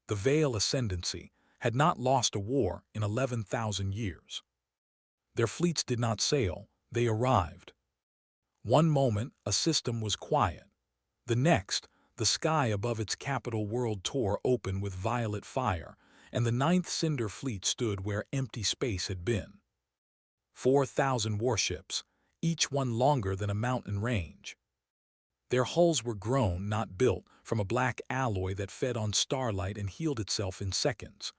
the Vael Ascendancy, had not lost a war in 11,000 years. Their fleets did not sail, they arrived. One moment, a system was quiet. The next, the sky above its capital world tore open with violet fire, and the Ninth Cinder Fleet stood where empty space had been. 4,000 warships, each one longer than a mountain range. Their hulls were grown, not built, from a black alloy that fed on starlight and healed itself in seconds.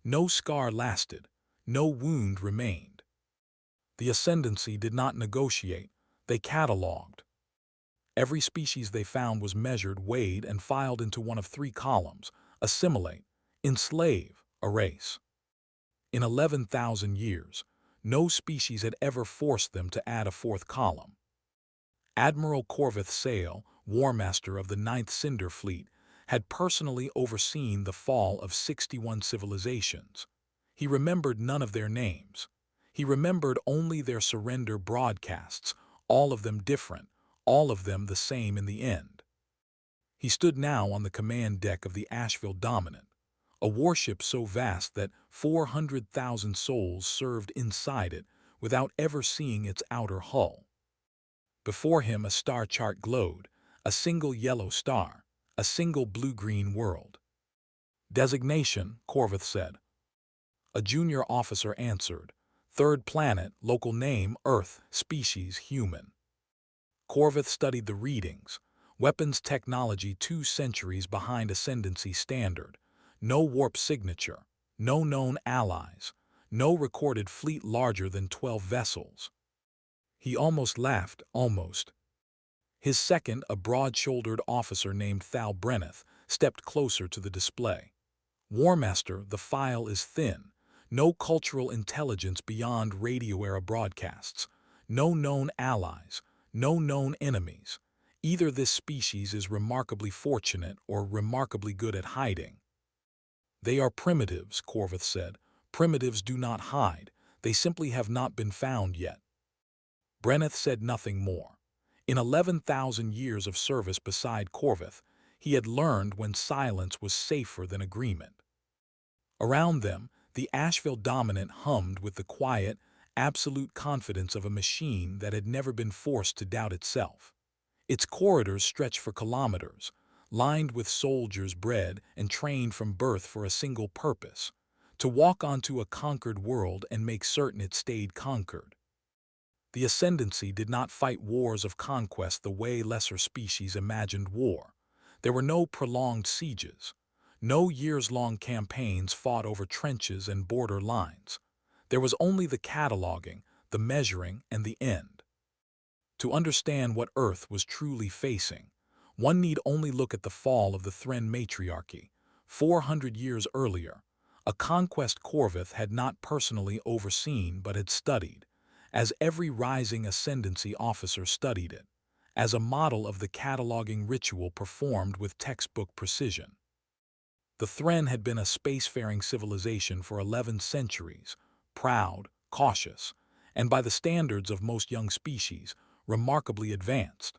No scar lasted, no wound remained. The Ascendancy did not negotiate, they catalogued. Every species they found was measured, weighed, and filed into one of three columns: assimilate, enslave, erase. In 11,000 years, no species had ever forced them to add a fourth column. Admiral Corvith Sale, War Master of the Ninth Cinder Fleet, had personally overseen the fall of 61 civilizations. He remembered none of their names. He remembered only their surrender broadcasts, all of them different, all of them the same in the end. He stood now on the command deck of the Asheville Dominant, a warship so vast that 400,000 souls served inside it without ever seeing its outer hull. Before him a star chart glowed, a single yellow star, a single blue-green world. "Designation," Corvith said. A junior officer answered, "Third planet, local name, Earth, species, human." Corvith studied the readings. Weapons technology 2 centuries behind Ascendancy standard. No warp signature. No known allies. No recorded fleet larger than 12 vessels. He almost laughed, almost. His second, a broad-shouldered officer named Thal Brenneth, stepped closer to the display. "War Master, the file is thin. No cultural intelligence beyond radio-era broadcasts. No known allies. No known enemies. Either this species is remarkably fortunate or remarkably good at hiding." "They are primitives," Corvith said. "Primitives do not hide. They simply have not been found yet." Brenneth said nothing more. In 11,000 years of service beside Corvith, he had learned when silence was safer than agreement. Around them, the Asheville Dominant hummed with the quiet, absolute confidence of a machine that had never been forced to doubt itself. Its corridors stretched for kilometers, lined with soldiers bred and trained from birth for a single purpose: to walk onto a conquered world and make certain it stayed conquered. The Ascendancy did not fight wars of conquest the way lesser species imagined war. There were no prolonged sieges, no years-long campaigns fought over trenches and border lines. There was only the cataloging, the measuring, and the end. To understand what Earth was truly facing, one need only look at the fall of the Thren matriarchy. 400 years earlier, a conquest Corvith had not personally overseen but had studied, as every rising Ascendancy officer studied it, as a model of the cataloging ritual performed with textbook precision. The Thren had been a spacefaring civilization for 11 centuries, proud, cautious, and by the standards of most young species, remarkably advanced.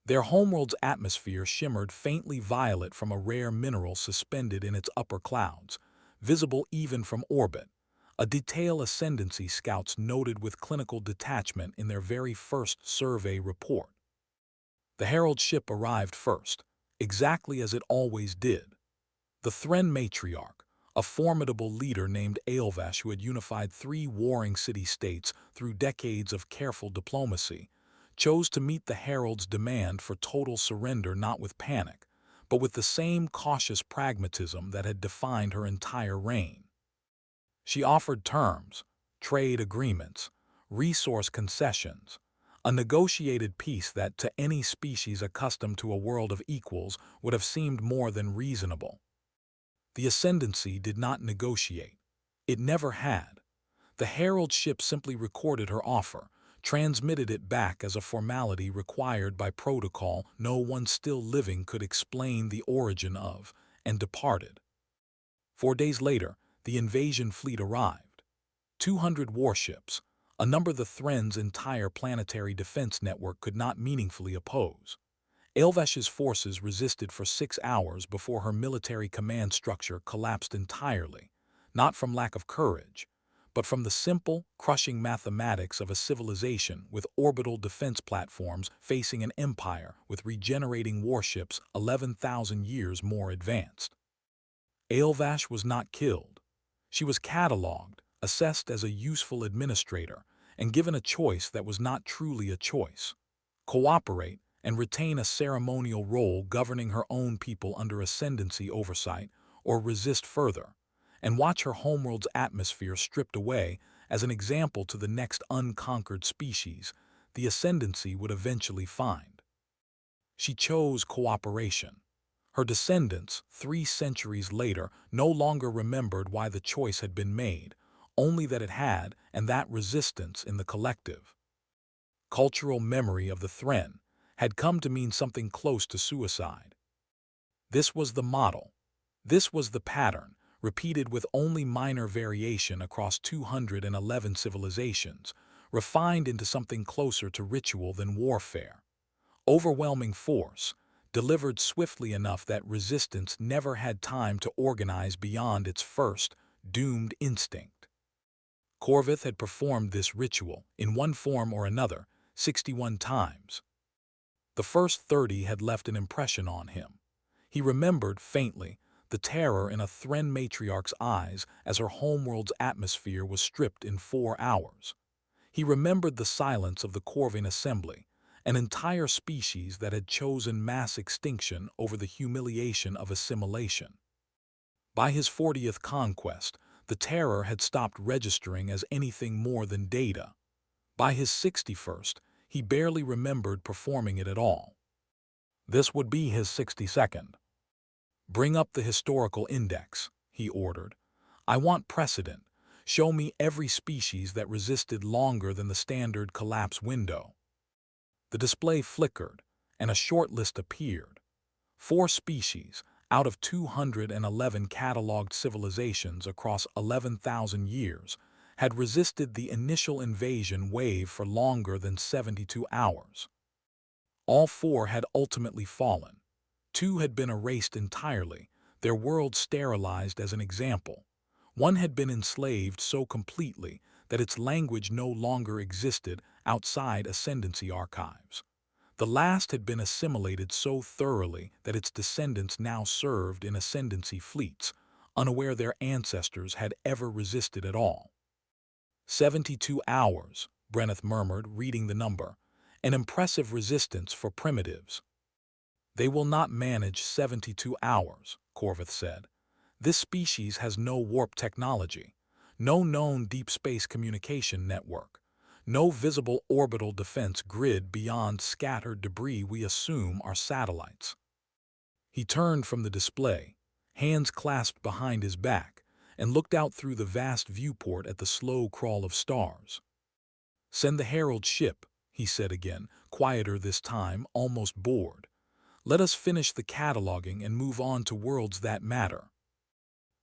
Their homeworld's atmosphere shimmered faintly violet from a rare mineral suspended in its upper clouds, visible even from orbit, a detail Ascendancy scouts noted with clinical detachment in their very first survey report. The Herald ship arrived first, exactly as it always did. The Thren matriarch, a formidable leader named Aelvash who had unified 3 warring city-states through decades of careful diplomacy, chose to meet the Herald's demand for total surrender not with panic, but with the same cautious pragmatism that had defined her entire reign. She offered terms, trade agreements, resource concessions, a negotiated peace that to any species accustomed to a world of equals would have seemed more than reasonable. The Ascendancy did not negotiate. It never had. The Herald ship simply recorded her offer, transmitted it back as a formality required by protocol no one still living could explain the origin of, and departed. 4 days later, the invasion fleet arrived. 200 warships, a number the Thren's entire planetary defense network could not meaningfully oppose. Aelvesh's forces resisted for 6 hours before her military command structure collapsed entirely, not from lack of courage, but from the simple, crushing mathematics of a civilization with orbital defense platforms facing an empire with regenerating warships 11,000 years more advanced. Aelvash was not killed. She was catalogued, assessed as a useful administrator, and given a choice that was not truly a choice: cooperate and retain a ceremonial role governing her own people under ascendancy oversight, or resist further, and watch her homeworld's atmosphere stripped away as an example to the next unconquered species the ascendancy would eventually find. She chose cooperation. Her descendants, 3 centuries later, no longer remembered why the choice had been made, only that it had, and that resistance in the collective. Cultural memory of the Thren had come to mean something close to suicide. This was the model. This was the pattern, repeated with only minor variation across 211 civilizations, refined into something closer to ritual than warfare. Overwhelming force, delivered swiftly enough that resistance never had time to organize beyond its first, doomed instinct. Corvith had performed this ritual, in one form or another, 61 times. The first 30 had left an impression on him. He remembered, faintly, the terror in a Thren matriarch's eyes as her homeworld's atmosphere was stripped in 4 hours. He remembered the silence of the Corvian assembly, an entire species that had chosen mass extinction over the humiliation of assimilation. By his 40th conquest, the terror had stopped registering as anything more than data. By his 61st, he barely remembered performing it at all. This would be his 62nd. "Bring up the historical index," he ordered. "I want precedent. Show me every species that resisted longer than the standard collapse window." The display flickered, and a short list appeared. 4 species, out of 211 catalogued civilizations across 11,000 years, had resisted the initial invasion wave for longer than 72 hours. All 4 had ultimately fallen. 2 had been erased entirely, their world sterilized as an example. 1 had been enslaved so completely that its language no longer existed outside ascendancy archives. The last had been assimilated so thoroughly that its descendants now served in ascendancy fleets, unaware their ancestors had ever resisted at all. 72 hours, Brenneth murmured, reading the number. An impressive resistance for primitives. "They will not manage 72 hours, Corvith said. "This species has no warp technology, no known deep space communication network, no visible orbital defense grid beyond scattered debris we assume are satellites." He turned from the display, hands clasped behind his back, and looked out through the vast viewport at the slow crawl of stars. "Send the Herald ship," he said again, quieter this time, almost bored. "Let us finish the cataloging and move on to worlds that matter."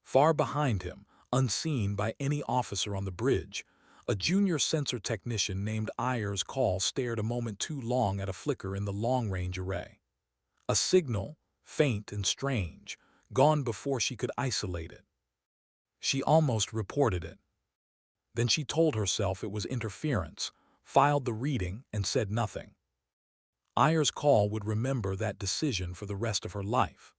Far behind him, unseen by any officer on the bridge, a junior sensor technician named Ayers Call stared a moment too long at a flicker in the long-range array. A signal, faint and strange, gone before she could isolate it. She almost reported it. Then she told herself it was interference, filed the reading, and said nothing. Ayers Call would remember that decision for the rest of her life.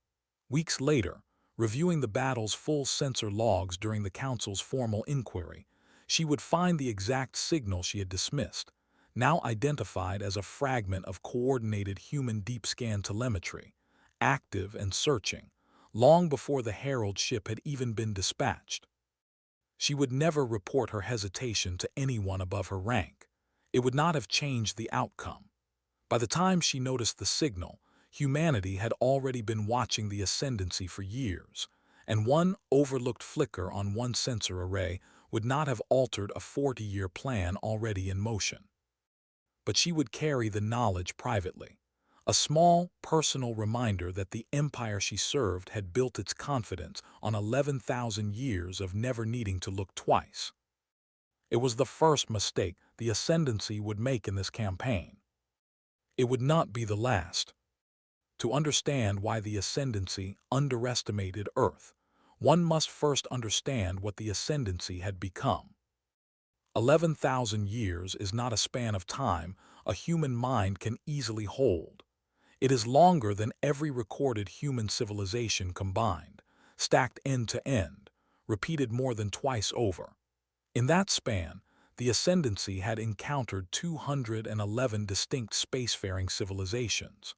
Weeks later, reviewing the battle's full sensor logs during the Council's formal inquiry, she would find the exact signal she had dismissed, now identified as a fragment of coordinated human deep scan telemetry, active and searching, long before the Herald ship had even been dispatched. She would never report her hesitation to anyone above her rank. It would not have changed the outcome. By the time she noticed the signal, humanity had already been watching the ascendancy for years, and one overlooked flicker on one sensor array would not have altered a 40-year plan already in motion. But she would carry the knowledge privately, a small, personal reminder that the empire she served had built its confidence on 11,000 years of never needing to look twice. It was the first mistake the ascendancy would make in this campaign. It would not be the last. To understand why the Ascendancy underestimated Earth, one must first understand what the Ascendancy had become. 11,000 years is not a span of time a human mind can easily hold. It is longer than every recorded human civilization combined, stacked end to end, repeated more than twice over. In that span, the Ascendancy had encountered 211 distinct spacefaring civilizations.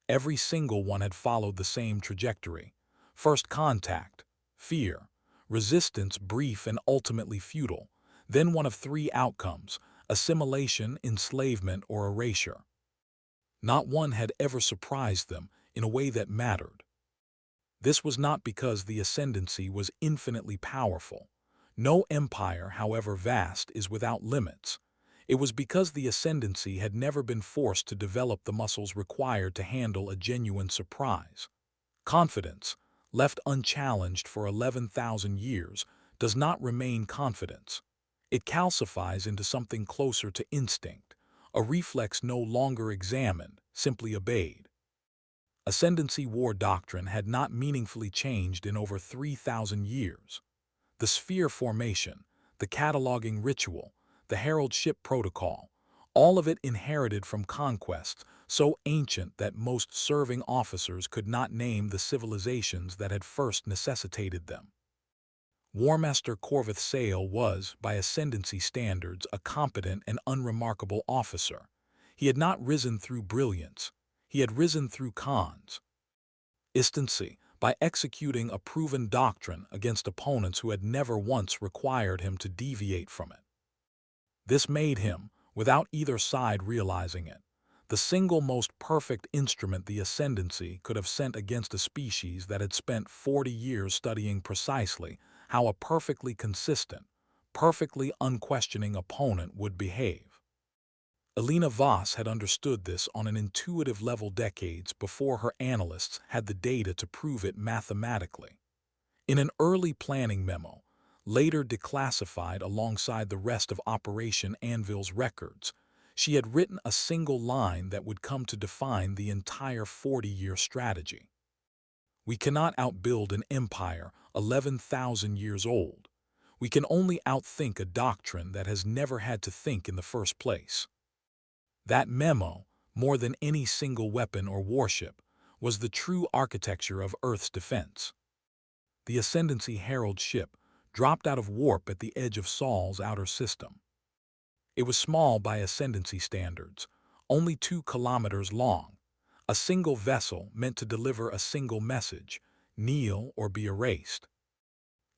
Every single one had followed the same trajectory: first contact, fear, resistance brief and ultimately futile, then one of three outcomes: assimilation, enslavement, or erasure. Not one had ever surprised them in a way that mattered. This was not because the Ascendancy was infinitely powerful. No empire, however vast, is without limits. It was because the Ascendancy had never been forced to develop the muscles required to handle a genuine surprise. Confidence, left unchallenged for 11,000 years, does not remain confidence. It calcifies into something closer to instinct, a reflex no longer examined, simply obeyed. Ascendancy war doctrine had not meaningfully changed in over 3,000 years. The sphere formation, the cataloging ritual, the herald ship protocol, all of it inherited from conquests so ancient that most serving officers could not name the civilizations that had first necessitated them. War Master Corvus Sale was, by Ascendancy standards, a competent and unremarkable officer. He had not risen through brilliance. He had risen through constancy, by executing a proven doctrine against opponents who had never once required him to deviate from it. This made him, without either side realizing it, the single most perfect instrument the Ascendancy could have sent against a species that had spent 40 years studying precisely how a perfectly consistent, perfectly unquestioning opponent would behave. Elena Voss had understood this on an intuitive level decades before her analysts had the data to prove it mathematically. In an early planning memo, later declassified alongside the rest of Operation Anvil's records, she had written a single line that would come to define the entire 40-year strategy. We cannot outbuild an empire 11,000 years old. We can only outthink a doctrine that has never had to think in the first place. That memo, more than any single weapon or warship, was the true architecture of Earth's defense. The Ascendancy Herald ship dropped out of warp at the edge of Sol's outer system. It was small by Ascendancy standards, only 2 kilometers long, a single vessel meant to deliver a single message: kneel or be erased.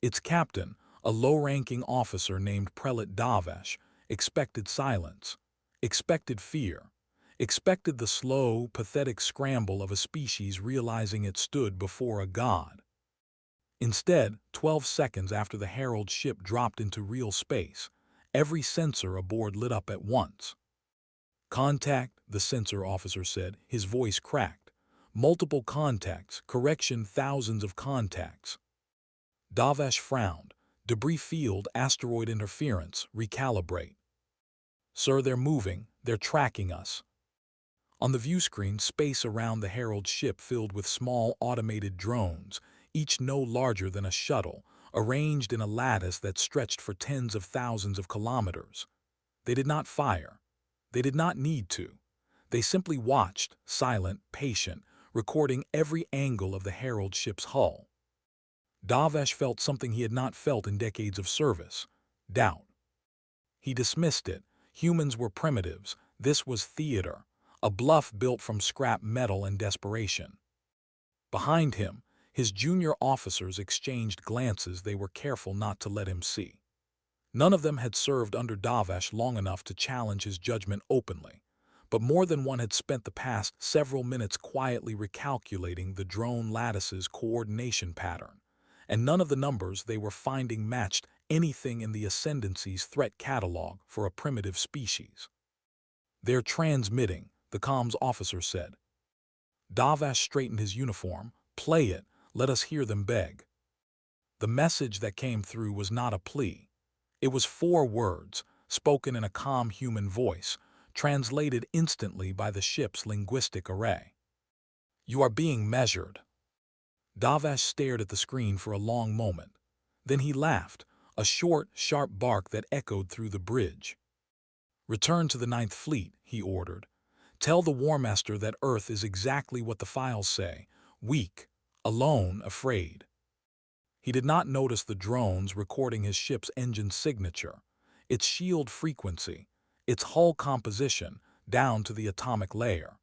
Its captain, a low-ranking officer named Prelate Davesh, expected silence, expected fear, expected the slow, pathetic scramble of a species realizing it stood before a god. Instead, 12 seconds after the Herald ship dropped into real space, every sensor aboard lit up at once. "Contact," the sensor officer said, his voice cracked. "Multiple contacts, correction, thousands of contacts." Davesh frowned. "Debris field, asteroid interference, recalibrate." "Sir, they're moving, they're tracking us." On the view screen, space around the Herald ship filled with small automated drones, each no larger than a shuttle, arranged in a lattice that stretched for tens of thousands of kilometers. They did not fire. They did not need to. They simply watched, silent, patient, recording every angle of the Herald ship's hull. Davesh felt something he had not felt in decades of service: doubt. He dismissed it. Humans were primitives. This was theater, a bluff built from scrap metal and desperation. Behind him, his junior officers exchanged glances they were careful not to let him see. None of them had served under Davesh long enough to challenge his judgment openly, but more than one had spent the past several minutes quietly recalculating the drone lattice's coordination pattern, and none of the numbers they were finding matched anything in the Ascendancy's threat catalog for a primitive species. "They're transmitting," the comms officer said. Davesh straightened his uniform. "Play it. Let us hear them beg." The message that came through was not a plea. It was 4 words, spoken in a calm human voice, translated instantly by the ship's linguistic array. You are being measured. Davash stared at the screen for a long moment. Then he laughed, a short, sharp bark that echoed through the bridge. Return to the Ninth Fleet, he ordered. Tell the War Master that Earth is exactly what the files say, weak, alone, afraid. He did not notice the drones recording his ship's engine signature, its shield frequency, its hull composition, down to the atomic layer.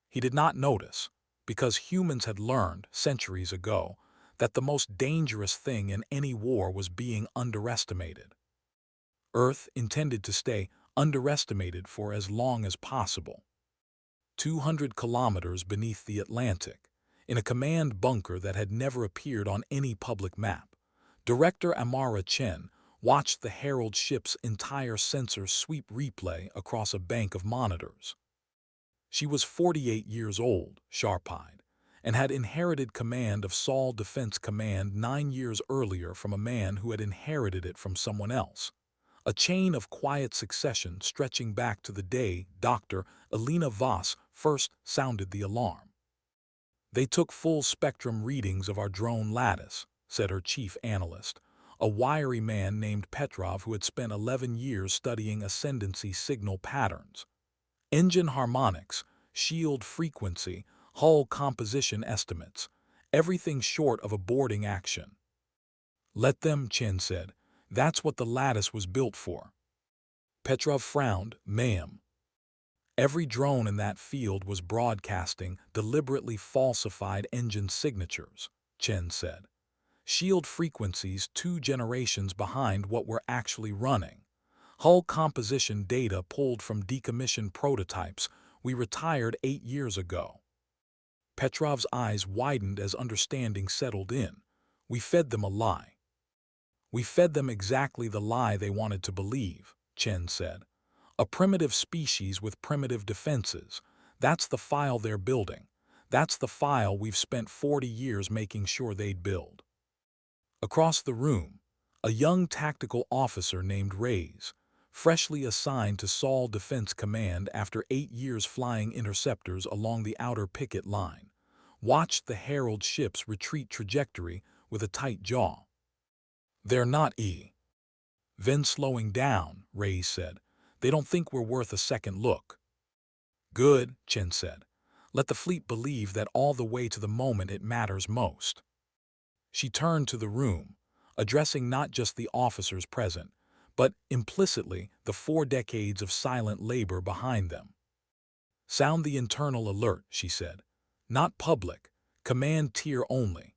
He did not notice, because humans had learned, centuries ago, that the most dangerous thing in any war was being underestimated. Earth intended to stay underestimated for as long as possible. 200 kilometers beneath the Atlantic, in a command bunker that had never appeared on any public map, Director Amara Chen watched the Herald ship's entire sensor sweep replay across a bank of monitors. She was 48 years old, sharp-eyed, and had inherited command of Sol Defense Command 9 years earlier from a man who had inherited it from someone else. A chain of quiet succession stretching back to the day Dr. Elena Voss first sounded the alarm. They took full-spectrum readings of our drone lattice, said her chief analyst, a wiry man named Petrov who had spent 11 years studying ascendancy signal patterns. Engine harmonics, shield frequency, hull composition estimates, everything short of a boarding action. Let them, Chen said. That's what the lattice was built for. Petrov frowned. Ma'am. Every drone in that field was broadcasting deliberately falsified engine signatures, Chen said. Shield frequencies 2 generations behind what we're actually running. Hull composition data pulled from decommissioned prototypes we retired 8 years ago. Petrov's eyes widened as understanding settled in. We fed them a lie. We fed them exactly the lie they wanted to believe, Chen said. A primitive species with primitive defenses. That's the file they're building. That's the file we've spent 40 years making sure they'd build. Across the room, a young tactical officer named Reyes, freshly assigned to Sol Defense Command after 8 years flying interceptors along the outer picket line, watched the Herald ship's retreat trajectory with a tight jaw. They're not Then slowing down, Reyes said. They don't think we're worth a second look. Good, Chen said. Let the fleet believe that all the way to the moment it matters most. She turned to the room, addressing not just the officers present, but implicitly the 4 decades of silent labor behind them. Sound the internal alert, she said. Not public, command tier only.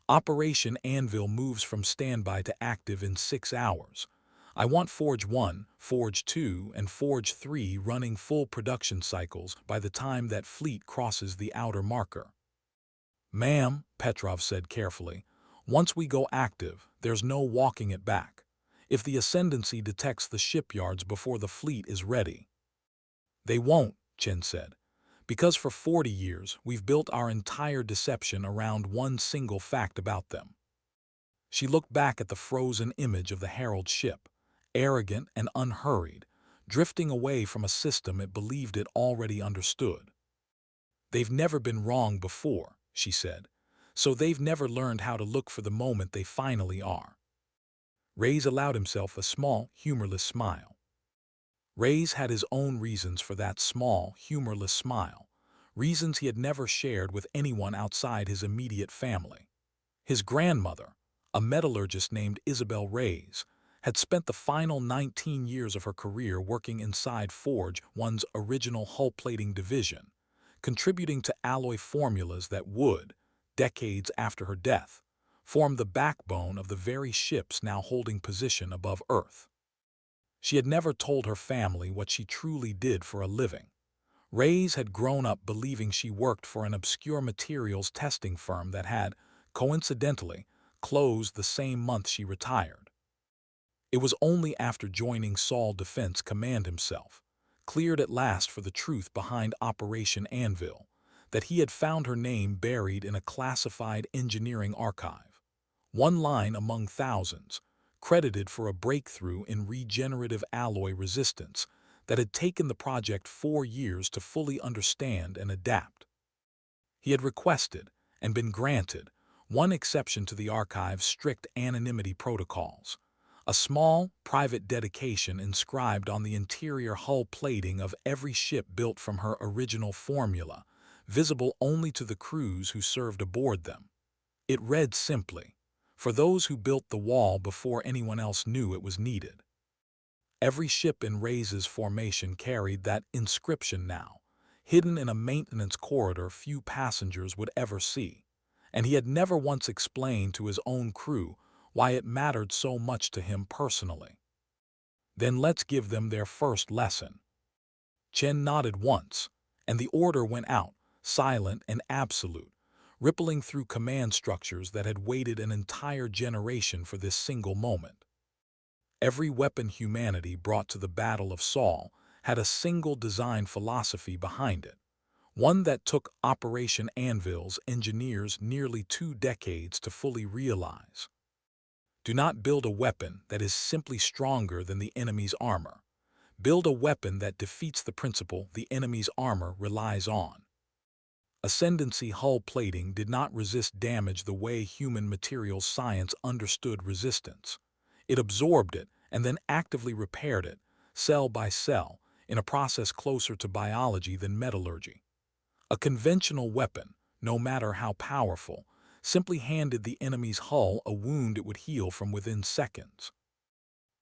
Operation Anvil moves from standby to active in 6 hours. I want Forge 1, Forge 2, and Forge 3 running full production cycles by the time that fleet crosses the outer marker. Ma'am, Petrov said carefully, once we go active, there's no walking it back. If the Ascendancy detects the shipyards before the fleet is ready. They won't, Chen said. Because for 40 years, we've built our entire deception around one single fact about them. She looked back at the frozen image of the Herald ship, arrogant and unhurried, drifting away from a system it believed it already understood. They've never been wrong before, she said, so they've never learned how to look for the moment they finally are. Reyes allowed himself a small, humorless smile. Reyes had his own reasons for that small, humorless smile, reasons he had never shared with anyone outside his immediate family. His grandmother, a metallurgist named Isabel Reyes, had spent the final 19 years of her career working inside Forge 1's original hull plating division, contributing to alloy formulas that would, decades after her death, form the backbone of the very ships now holding position above Earth. She had never told her family what she truly did for a living. Reyes had grown up believing she worked for an obscure materials testing firm that had, coincidentally, closed the same month she retired. It was only after joining Sol Defense Command himself, cleared at last for the truth behind Operation Anvil, that he had found her name buried in a classified engineering archive. One line among thousands, credited for a breakthrough in regenerative alloy resistance that had taken the project 4 years to fully understand and adapt. He had requested, and been granted, one exception to the archive's strict anonymity protocols: a small, private dedication inscribed on the interior hull plating of every ship built from her original formula, visible only to the crews who served aboard them. It read simply, "For those who built the wall before anyone else knew it was needed." Every ship in Reyes' formation carried that inscription now, hidden in a maintenance corridor few passengers would ever see, and he had never once explained to his own crew why it mattered so much to him personally. "Then let's give them their first lesson." Chen nodded once, and the order went out, silent and absolute, rippling through command structures that had waited an entire generation for this single moment. Every weapon humanity brought to the Battle of Saul had a single design philosophy behind it, one that took Operation Anvil's engineers nearly 2 decades to fully realize. Do not build a weapon that is simply stronger than the enemy's armor. Build a weapon that defeats the principle the enemy's armor relies on. Ascendancy hull plating did not resist damage the way human materials science understood resistance. It absorbed it and then actively repaired it, cell by cell, in a process closer to biology than metallurgy. A conventional weapon, no matter how powerful, simply handed the enemy's hull a wound it would heal from within seconds.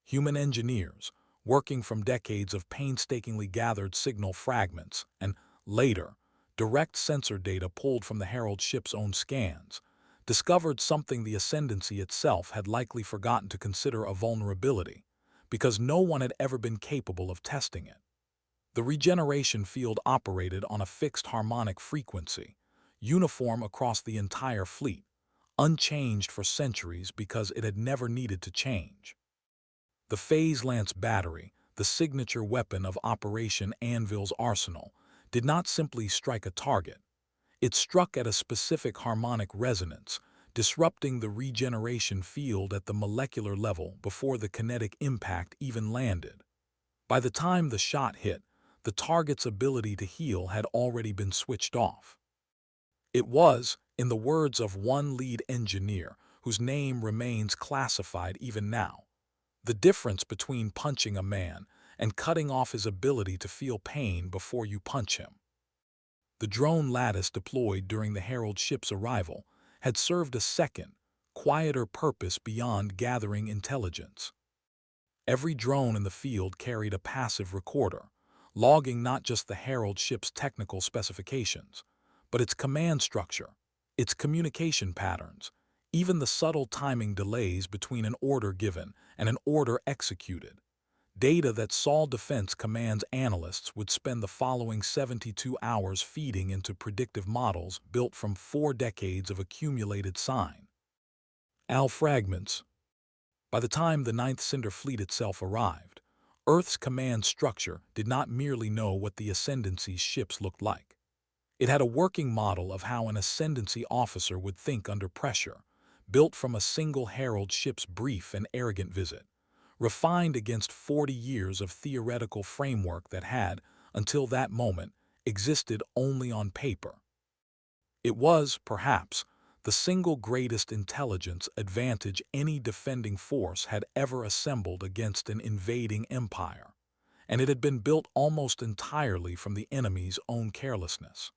Human engineers, working from decades of painstakingly gathered signal fragments and, later, direct sensor data pulled from the Herald ship's own scans, discovered something the Ascendancy itself had likely forgotten to consider a vulnerability, because no one had ever been capable of testing it. The regeneration field operated on a fixed harmonic frequency, uniform across the entire fleet, unchanged for centuries because it had never needed to change. The Phase Lance battery, the signature weapon of Operation Anvil's arsenal, did not simply strike a target. It struck at a specific harmonic resonance, disrupting the regeneration field at the molecular level before the kinetic impact even landed. By the time the shot hit, the target's ability to heal had already been switched off. It was, in the words of one lead engineer, whose name remains classified even now, the difference between punching a man and cutting off his ability to feel pain before you punch him. The drone lattice deployed during the Herald ship's arrival had served a second, quieter purpose beyond gathering intelligence. Every drone in the field carried a passive recorder, logging not just the Herald ship's technical specifications, but its command structure, its communication patterns, even the subtle timing delays between an order given and an order executed. Data that Saul Defense Command's analysts would spend the following 72 hours feeding into predictive models built from 4 decades of accumulated sign. AL fragments. By the time the Ninth Cinder Fleet itself arrived, Earth's command structure did not merely know what the Ascendancy's ships looked like. It had a working model of how an Ascendancy officer would think under pressure, built from a single Herald ship's brief and arrogant visit, refined against 40 years of theoretical framework that had, until that moment, existed only on paper. It was, perhaps, the single greatest intelligence advantage any defending force had ever assembled against an invading empire, and it had been built almost entirely from the enemy's own carelessness.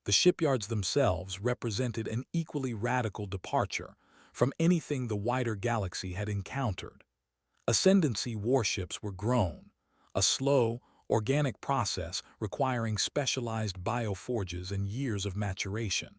The shipyards themselves represented an equally radical departure from anything the wider galaxy had encountered. Ascendancy warships were grown, a slow, organic process requiring specialized bioforges and years of maturation.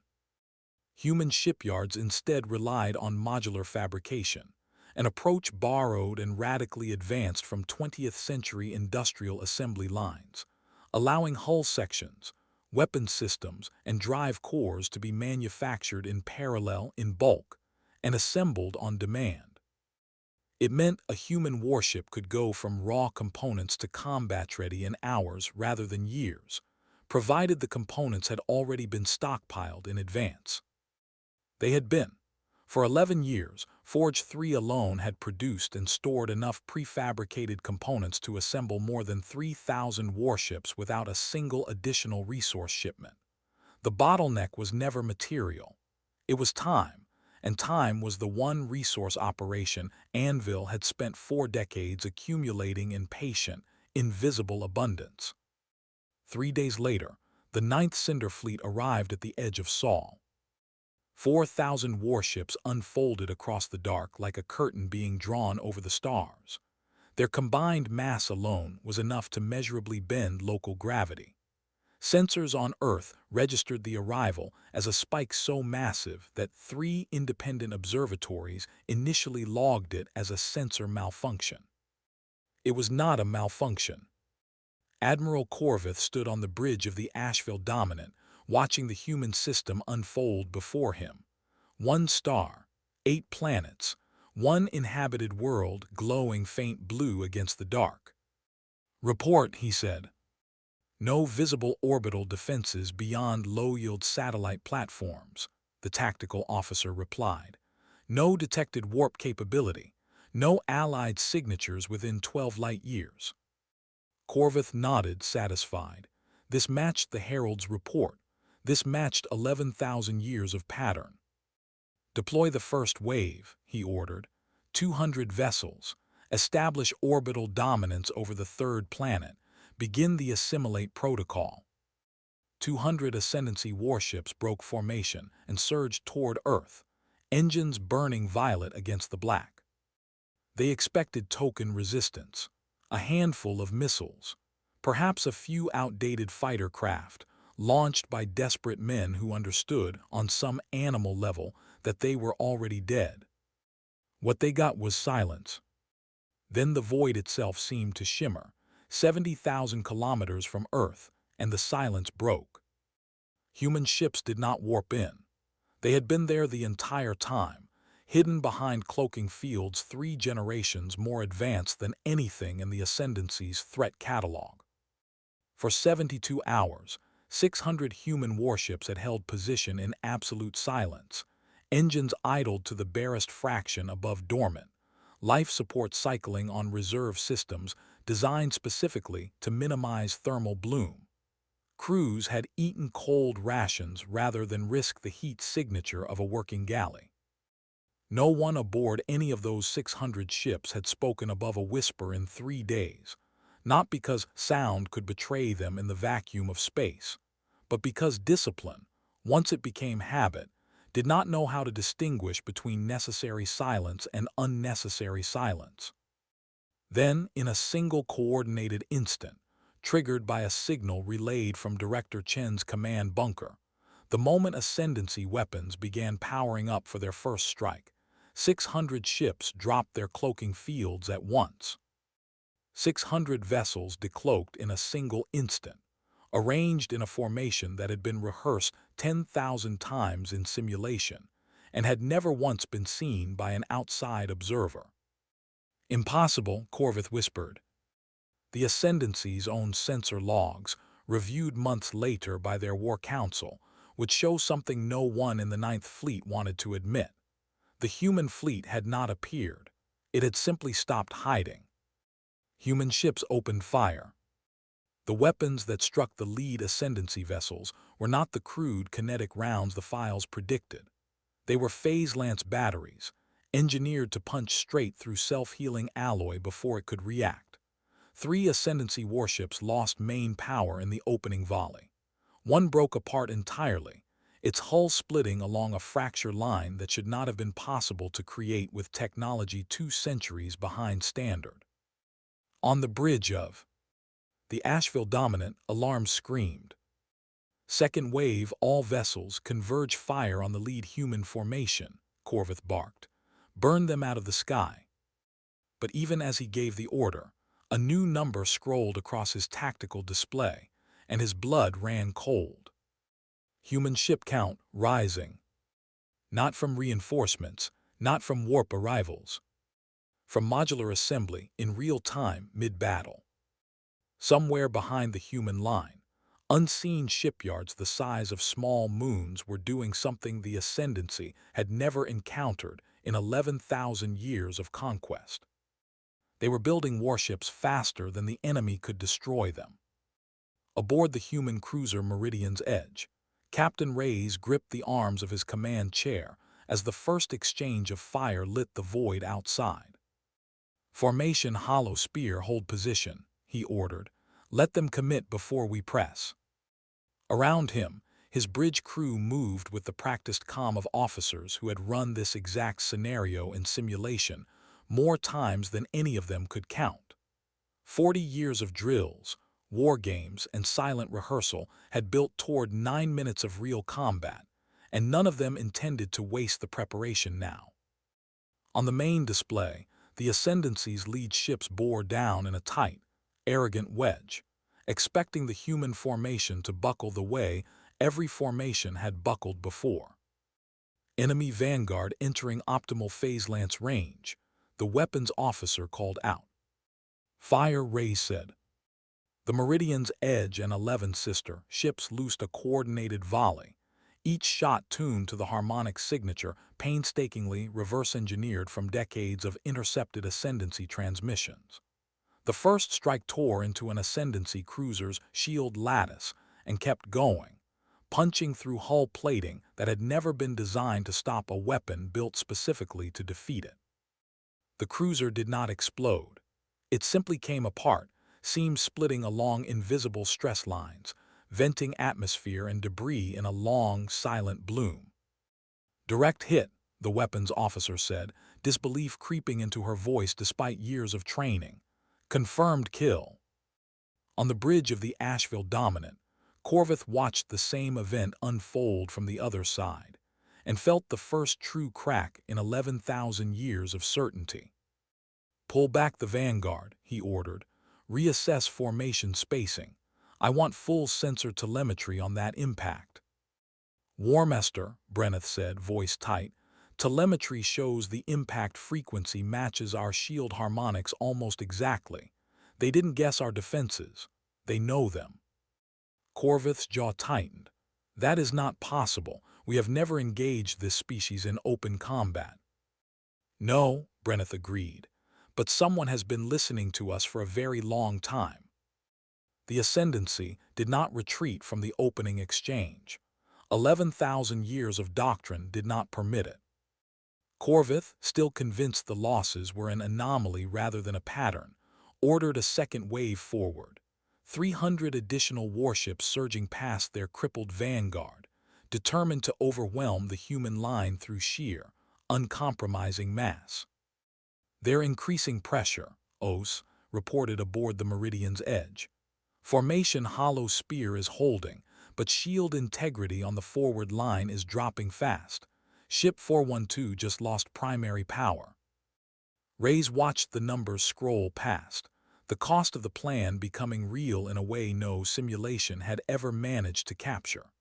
Human shipyards instead relied on modular fabrication, an approach borrowed and radically advanced from 20th-century industrial assembly lines, allowing hull sections, weapon systems, and drive cores to be manufactured in parallel in bulk and assembled on demand. It meant a human warship could go from raw components to combat-ready in hours rather than years, provided the components had already been stockpiled in advance. They had been. For 11 years, Forge 3 alone had produced and stored enough prefabricated components to assemble more than 3,000 warships without a single additional resource shipment. The bottleneck was never material. It was time, and time was the one resource operation Anvil had spent 4 decades accumulating in patient, invisible abundance. 3 days later, the Ninth Cinder Fleet arrived at the edge of Sol. 4,000 warships unfolded across the dark like a curtain being drawn over the stars. Their combined mass alone was enough to measurably bend local gravity. Sensors on Earth registered the arrival as a spike so massive that 3 independent observatories initially logged it as a sensor malfunction. It was not a malfunction. Admiral Corvith stood on the bridge of the Asheville Dominant, watching the human system unfold before him. 1 star, 8 planets, 1 inhabited world glowing faint blue against the dark. "Report," he said. "No visible orbital defenses beyond low-yield satellite platforms," the tactical officer replied. "No detected warp capability. No allied signatures within 12 light-years." Corvith nodded, satisfied. This matched the Herald's report. This matched 11,000 years of pattern. "Deploy the first wave," he ordered. 200 vessels. Establish orbital dominance over the 3rd planet. Begin the Assimilate protocol. 200 Ascendancy warships broke formation and surged toward Earth, engines burning violet against the black. They expected token resistance, a handful of missiles, perhaps a few outdated fighter craft, launched by desperate men who understood, on some animal level, that they were already dead. What they got was silence. Then the void itself seemed to shimmer, 70,000 kilometers from Earth, and the silence broke. Human ships did not warp in. They had been there the entire time, hidden behind cloaking fields 3 generations more advanced than anything in the Ascendancy's threat catalog. For 72 hours, 600 human warships had held position in absolute silence, engines idled to the barest fraction above dormant, life support cycling on reserve systems designed specifically to minimize thermal bloom. Crews had eaten cold rations rather than risk the heat signature of a working galley. No one aboard any of those 600 ships had spoken above a whisper in 3 days, not because sound could betray them in the vacuum of space, but because discipline, once it became habit, did not know how to distinguish between necessary silence and unnecessary silence. Then, in a single coordinated instant, triggered by a signal relayed from Director Chen's command bunker, the moment Ascendancy weapons began powering up for their first strike, 600 ships dropped their cloaking fields at once. 600 vessels decloaked in a single instant, arranged in a formation that had been rehearsed 10,000 times in simulation and had never once been seen by an outside observer. "Impossible," Corvith whispered. The Ascendancy's own sensor logs, reviewed months later by their War Council, would show something no one in the Ninth Fleet wanted to admit. The human fleet had not appeared. It had simply stopped hiding. Human ships opened fire. The weapons that struck the lead Ascendancy vessels were not the crude kinetic rounds the files predicted. They were phase-lance batteries, engineered to punch straight through self-healing alloy before it could react. 3 Ascendancy warships lost main power in the opening volley. One broke apart entirely, its hull splitting along a fracture line that should not have been possible to create with technology 2 centuries behind standard. On the bridge of the Asheville Dominant, alarms screamed. "Second wave, all vessels, converge fire on the lead human formation," Corvith barked. "Burn them out of the sky." But even as he gave the order, a new number scrolled across his tactical display, and his blood ran cold. Human ship count rising. Not from reinforcements, not from warp arrivals. From modular assembly in real time mid-battle. Somewhere behind the human line, unseen shipyards the size of small moons were doing something the Ascendancy had never encountered in 11,000 years of conquest. They were building warships faster than the enemy could destroy them. Aboard the human cruiser Meridian's Edge, Captain Reyes gripped the arms of his command chair as the first exchange of fire lit the void outside. "Formation hollow spear, hold position," he ordered. "Let them commit before we press." Around him, his bridge crew moved with the practiced calm of officers who had run this exact scenario in simulation more times than any of them could count. 40 years of drills, war games, and silent rehearsal had built toward 9 minutes of real combat, and none of them intended to waste the preparation now. On the main display, the Ascendancy's lead ships bore down in a tight, arrogant wedge, expecting the human formation to buckle the way every formation had buckled before. "Enemy vanguard entering optimal phase lance range," the weapons officer called out. "Fire," Reyes said. The Meridian's Edge and 11 sister ships loosed a coordinated volley, each shot tuned to the harmonic signature painstakingly reverse-engineered from decades of intercepted Ascendancy transmissions. The first strike tore into an Ascendancy cruiser's shield lattice and kept going, punching through hull plating that had never been designed to stop a weapon built specifically to defeat it. The cruiser did not explode. It simply came apart, seams splitting along invisible stress lines, venting atmosphere and debris in a long, silent bloom. "Direct hit," the weapons officer said, disbelief creeping into her voice despite years of training. "Confirmed kill." On the bridge of the Asheville Dominant, Corvith watched the same event unfold from the other side, and felt the first true crack in 11,000 years of certainty. "Pull back the vanguard," he ordered. "Reassess formation spacing. I want full sensor telemetry on that impact." "Warmaster," Brenneth said, voice tight, "telemetry shows the impact frequency matches our shield harmonics almost exactly. They didn't guess our defenses. They know them." Corvith's jaw tightened. "That is not possible. We have never engaged this species in open combat." "No," Brenneth agreed, "but someone has been listening to us for a very long time." The Ascendancy did not retreat from the opening exchange. 11,000 years of doctrine did not permit it. Corvith, still convinced the losses were an anomaly rather than a pattern, ordered a second wave forward. 300 additional warships surging past their crippled vanguard, determined to overwhelm the human line through sheer, uncompromising mass. "They're increasing pressure," Os reported aboard the Meridian's Edge. "Formation hollow spear is holding, but shield integrity on the forward line is dropping fast. Ship 412 just lost primary power." Reyes watched the numbers scroll past, the cost of the plan becoming real in a way no simulation had ever managed to capture.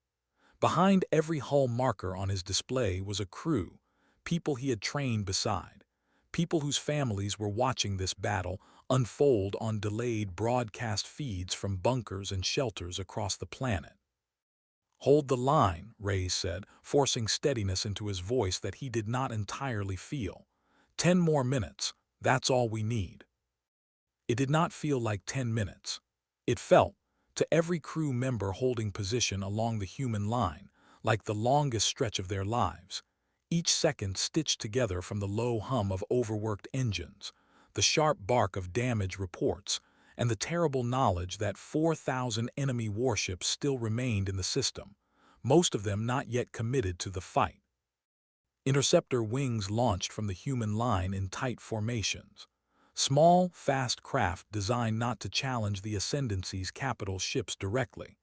Behind every hull marker on his display was a crew, people he had trained beside, people whose families were watching this battle unfold on delayed broadcast feeds from bunkers and shelters across the planet. "Hold the line," Reyes said, forcing steadiness into his voice that he did not entirely feel. 10 more minutes, that's all we need." It did not feel like 10 minutes. It felt, to every crew member holding position along the human line, like the longest stretch of their lives. Each second stitched together from the low hum of overworked engines, the sharp bark of damage reports, and the terrible knowledge that 4,000 enemy warships still remained in the system, most of them not yet committed to the fight. Interceptor wings launched from the human line in tight formations. Small, fast craft designed not to challenge the Ascendancy's capital ships directly,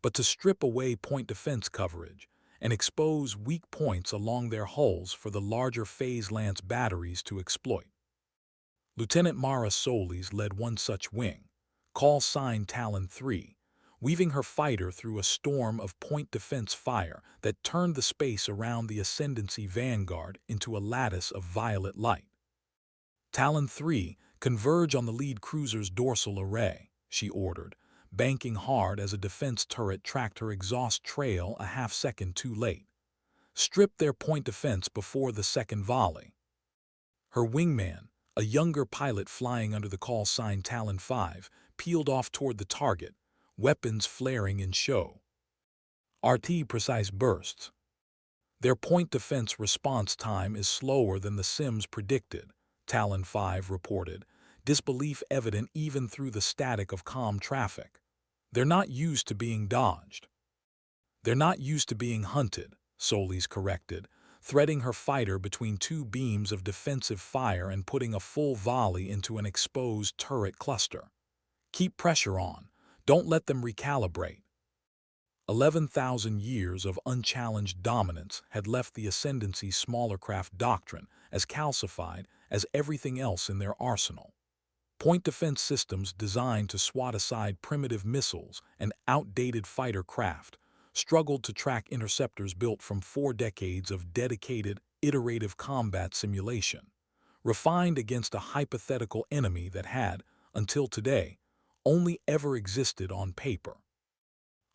but to strip away point defense coverage and expose weak points along their hulls for the larger phase lance batteries to exploit. Lieutenant Mara Solis led one such wing, call sign Talon 3, weaving her fighter through a storm of point defense fire that turned the space around the Ascendancy vanguard into a lattice of violet light. "Talon 3, converge on the lead cruiser's dorsal array," she ordered, banking hard as a defense turret tracked her exhaust trail a half-second too late. "Strip their point defense before the second volley." Her wingman, a younger pilot flying under the call sign Talon 5, peeled off toward the target, weapons flaring in show. RT precise bursts. Their point defense response time is slower than the Sims predicted, Talon 5 reported, disbelief evident even through the static of calm traffic. They're not used to being dodged. They're not used to being hunted, Solis corrected, threading her fighter between two beams of defensive fire and putting a full volley into an exposed turret cluster. Keep pressure on. Don't let them recalibrate. 11,000 years of unchallenged dominance had left the Ascendancy's smaller craft doctrine as calcified as everything else in their arsenal. Point defense systems designed to swat aside primitive missiles and outdated fighter craft struggled to track interceptors built from 4 decades of dedicated, iterative combat simulation, refined against a hypothetical enemy that had, until today, only ever existed on paper.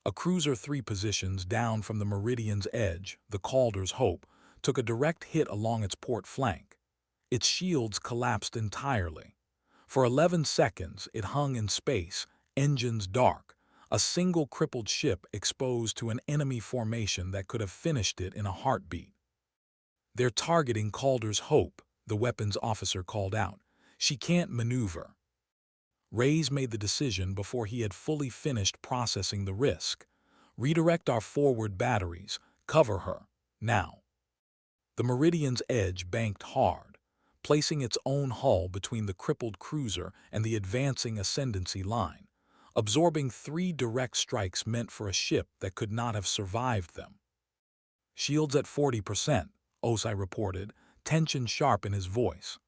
A cruiser 3 positions down from the Meridian's edge, the Calder's Hope, took a direct hit along its port flank. Its shields collapsed entirely. For 11 seconds it hung in space, engines dark, a single crippled ship exposed to an enemy formation that could have finished it in a heartbeat. "They're targeting Calder's Hope," the weapons officer called out. "She can't maneuver." Reyes made the decision before he had fully finished processing the risk. "Redirect our forward batteries. Cover her. Now." The Meridian's edge banked hard, placing its own hull between the crippled cruiser and the advancing Ascendancy line, absorbing 3 direct strikes meant for a ship that could not have survived them. "Shields at 40%, Osai reported, tension sharp in his voice.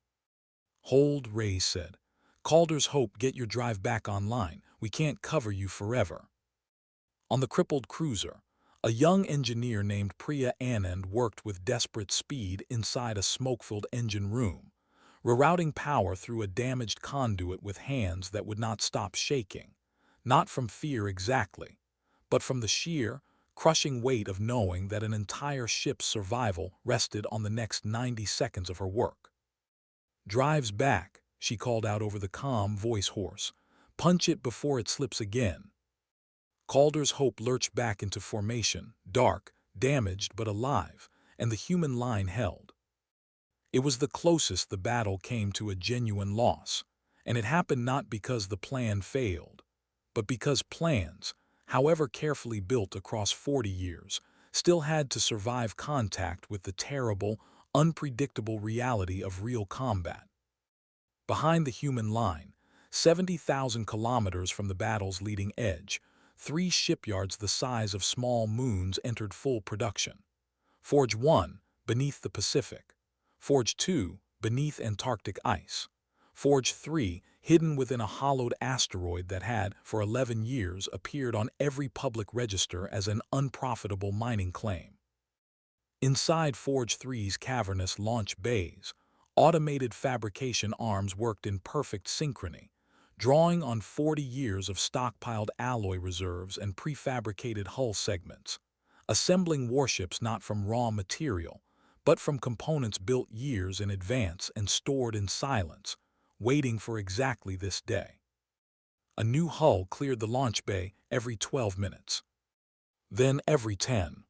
"Hold," Reyes said. "Calder's Hope, get your drive back online. We can't cover you forever." On the crippled cruiser, a young engineer named Priya Anand worked with desperate speed inside a smoke-filled engine room, rerouting power through a damaged conduit with hands that would not stop shaking, not from fear exactly, but from the sheer, crushing weight of knowing that an entire ship's survival rested on the next 90 seconds of her work. "Drives back," she called out over the comm, voice hoarse. "Punch it before it slips again." Calder's Hope lurched back into formation, dark, damaged but alive, and the human line held. It was the closest the battle came to a genuine loss, and it happened not because the plan failed, but because plans, however carefully built across 40 years, still had to survive contact with the terrible, unpredictable reality of real combat. Behind the human line, 70,000 kilometers from the battle's leading edge, 3 shipyards the size of small moons entered full production. Forge 1, beneath the Pacific. Forge 2, beneath Antarctic ice. Forge 3, hidden within a hollowed asteroid that had, for 11 years, appeared on every public register as an unprofitable mining claim. Inside Forge 3's cavernous launch bays, automated fabrication arms worked in perfect synchrony, drawing on 40 years of stockpiled alloy reserves and prefabricated hull segments, assembling warships not from raw material, but from components built years in advance and stored in silence, waiting for exactly this day. A new hull cleared the launch bay every 12 minutes. Then every 10.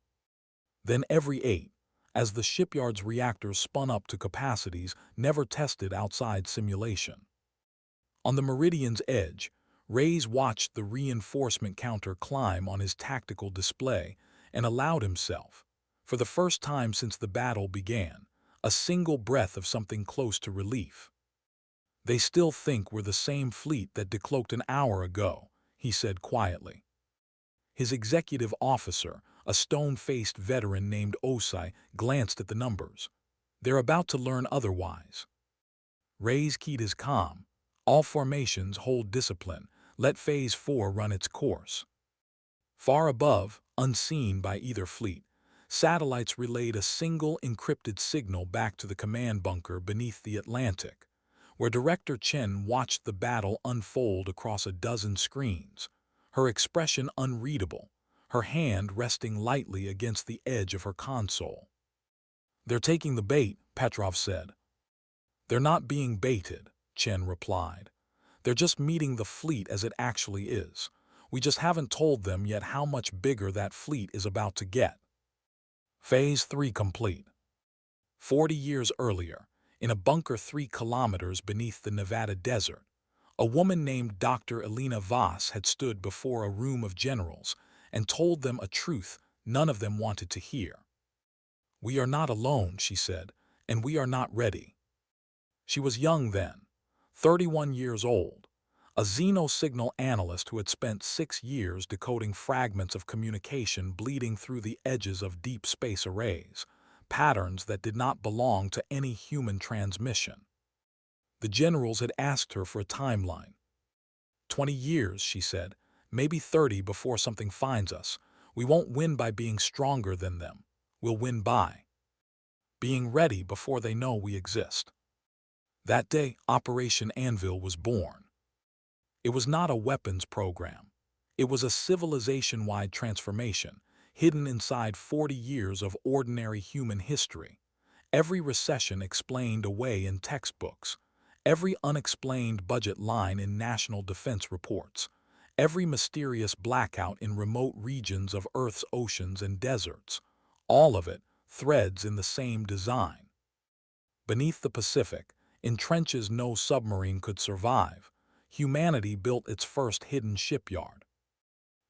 Then every 8, as the shipyard's reactors spun up to capacities never tested outside simulation. On the Meridian's edge, Reyes watched the reinforcement counter climb on his tactical display and allowed himself, for the first time since the battle began, a single breath of something close to relief. "They still think we're the same fleet that decloaked an hour ago," he said quietly. His executive officer, a stone-faced veteran named Osai, glanced at the numbers. "They're about to learn otherwise." Reyes keyed his comm. "All formations hold discipline. Let Phase 4 run its course." Far above, unseen by either fleet, satellites relayed a single encrypted signal back to the command bunker beneath the Atlantic, where Director Chen watched the battle unfold across a dozen screens, her expression unreadable, her hand resting lightly against the edge of her console. "They're taking the bait," Petrov said. "They're not being baited," Chen replied. "They're just meeting the fleet as it actually is. We just haven't told them yet how much bigger that fleet is about to get. Phase 3 complete. 40 years earlier, in a bunker 3 kilometers beneath the Nevada desert, a woman named Dr. Elena Voss had stood before a room of generals and told them a truth none of them wanted to hear. "We are not alone," she said, "and we are not ready." She was young then, 31 years old, a xenosignal analyst who had spent 6 years decoding fragments of communication bleeding through the edges of deep space arrays, patterns that did not belong to any human transmission. The generals had asked her for a timeline. 20 years, she said, maybe 30 before something finds us. We won't win by being stronger than them. We'll win by being ready before they know we exist. That day, Operation Anvil was born. It was not a weapons program. It was a civilization-wide transformation, hidden inside 40 years of ordinary human history. Every recession explained away in textbooks, every unexplained budget line in national defense reports, every mysterious blackout in remote regions of Earth's oceans and deserts, all of it threads in the same design. Beneath the Pacific, in trenches no submarine could survive, humanity built its first hidden shipyard.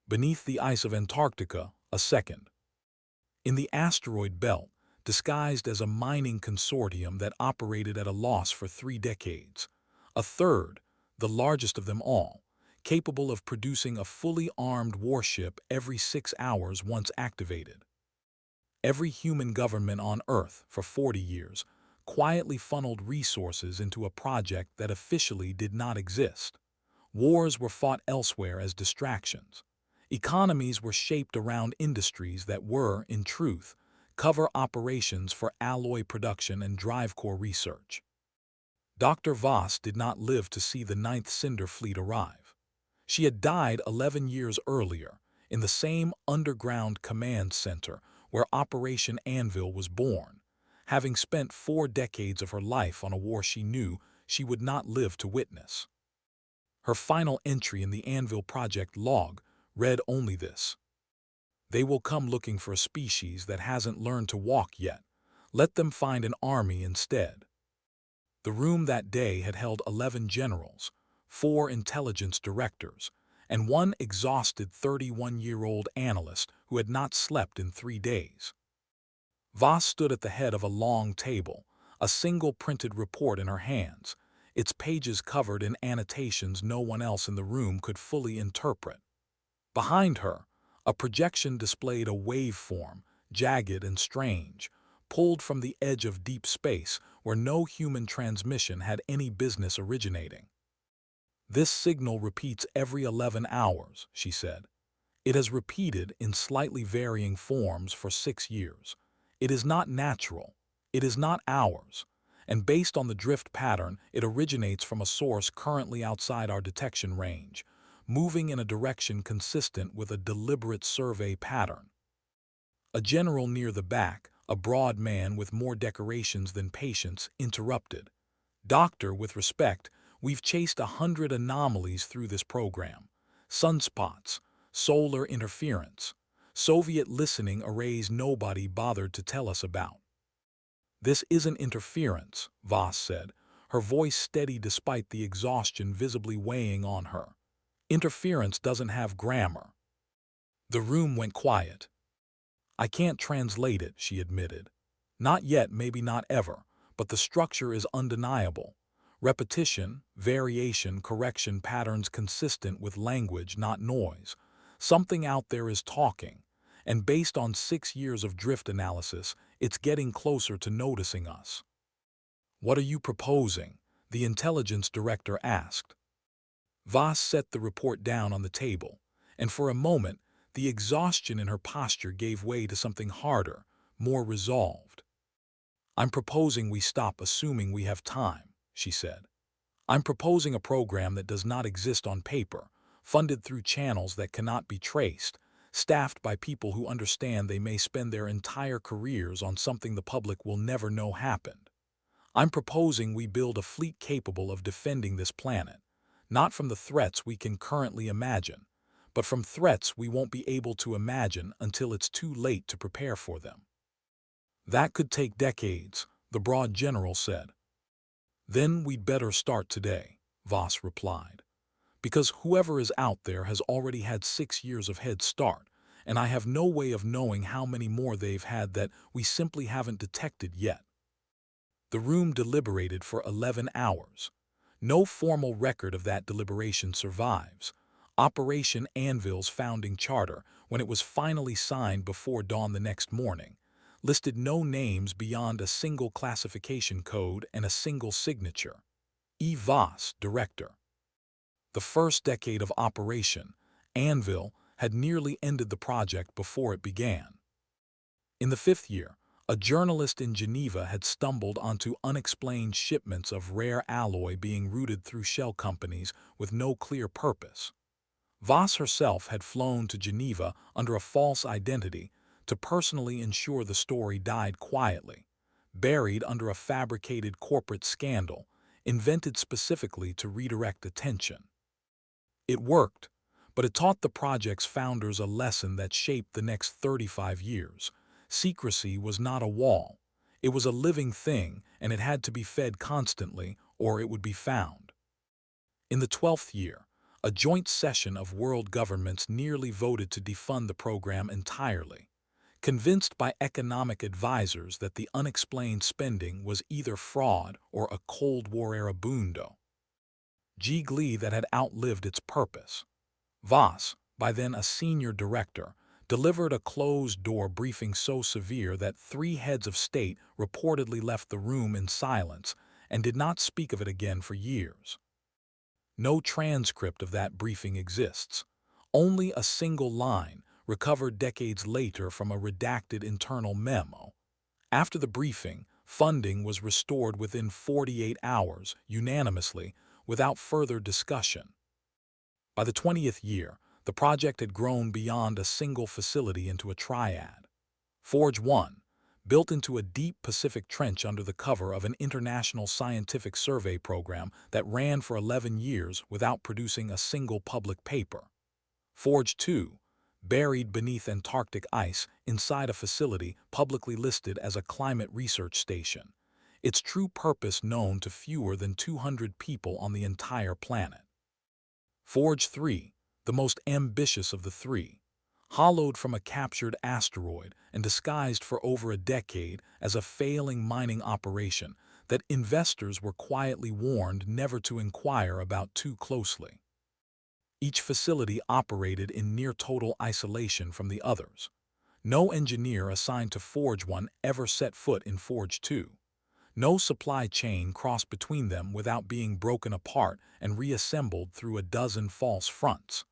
Beneath the ice of Antarctica, a second. In the asteroid belt, disguised as a mining consortium that operated at a loss for 3 decades, a third, the largest of them all, capable of producing a fully armed warship every 6 hours once activated. Every human government on Earth for 40 years quietly funneled resources into a project that officially did not exist. Wars were fought elsewhere as distractions. Economies were shaped around industries that were, in truth, cover operations for alloy production and drive core research. Dr. Voss did not live to see the 9th Cinder Fleet arrive. She had died 11 years earlier in the same underground command center where Operation Anvil was born, having spent 4 decades of her life on a war she knew she would not live to witness. Her final entry in the Anvil Project log read only this: "They will come looking for a species that hasn't learned to walk yet. Let them find an army instead." The room that day had held 11 generals, 4 intelligence directors, and 1 exhausted 31-year-old analyst who had not slept in 3 days. Voss stood at the head of a long table, a single printed report in her hands, its pages covered in annotations no one else in the room could fully interpret. Behind her, a projection displayed a waveform, jagged and strange, pulled from the edge of deep space where no human transmission had any business originating. "This signal repeats every 11 hours, she said. "It has repeated in slightly varying forms for 6 years. It is not natural. It is not ours. And based on the drift pattern, it originates from a source currently outside our detection range, moving in a direction consistent with a deliberate survey pattern." A general near the back, a broad man with more decorations than patience, interrupted. "Doctor, with respect, we've chased 100 anomalies through this program. Sunspots, solar interference, Soviet listening arrays nobody bothered to tell us about." "This isn't interference," Voss said, her voice steady despite the exhaustion visibly weighing on her. "Interference doesn't have grammar." The room went quiet. "I can't translate it," she admitted. "Not yet, maybe not ever, but the structure is undeniable. Repetition, variation, correction patterns consistent with language, not noise. Something out there is talking, and based on 6 years of drift analysis, it's getting closer to noticing us." "What are you proposing?" the intelligence director asked. Voss set the report down on the table, and for a moment, the exhaustion in her posture gave way to something harder, more resolved. "I'm proposing we stop assuming we have time," she said. "I'm proposing a program that does not exist on paper, funded through channels that cannot be traced, staffed by people who understand they may spend their entire careers on something the public will never know happened. I'm proposing we build a fleet capable of defending this planet, not from the threats we can currently imagine, but from threats we won't be able to imagine until it's too late to prepare for them. That could take decades, the broad general said. Then we'd better start today, Voss replied, because whoever is out there has already had 6 years of head start, and I have no way of knowing how many more they've had that we simply haven't detected yet. The room deliberated for 11 hours. No formal record of that deliberation survives. Operation Anvil's founding charter, when it was finally signed before dawn the next morning, listed no names beyond a single classification code and a single signature. E. Voss, director. The first decade of operation, Anvil, had nearly ended the project before it began. In the 5th year, a journalist in Geneva had stumbled onto unexplained shipments of rare alloy being routed through shell companies with no clear purpose. Voss herself had flown to Geneva under a false identity to personally ensure the story died quietly, buried under a fabricated corporate scandal, invented specifically to redirect attention. It worked, but it taught the project's founders a lesson that shaped the next 35 years. Secrecy was not a wall. It was a living thing, and it had to be fed constantly, or it would be found. In the 12th year, a joint session of world governments nearly voted to defund the program entirely, convinced by economic advisors that the unexplained spending was either fraud or a Cold War-era boondoggle that had outlived its purpose. Voss, by then a senior director, delivered a closed-door briefing so severe that 3 heads of state reportedly left the room in silence and did not speak of it again for years. No transcript of that briefing exists. Only a single line, recovered decades later from a redacted internal memo. After the briefing, funding was restored within 48 hours, unanimously, without further discussion. By the 20th year, the project had grown beyond a single facility into a triad. Forge 1, built into a deep Pacific trench under the cover of an international scientific survey program that ran for 11 years without producing a single public paper. Forge 2, buried beneath Antarctic ice inside a facility publicly listed as a climate research station, its true purpose known to fewer than 200 people on the entire planet. Forge 3, the most ambitious of the 3, hollowed from a captured asteroid and disguised for over a decade as a failing mining operation that investors were quietly warned never to inquire about too closely. Each facility operated in near-total isolation from the others. No engineer assigned to Forge 1 ever set foot in Forge 2. No supply chain crossed between them without being broken apart and reassembled through a dozen false fronts.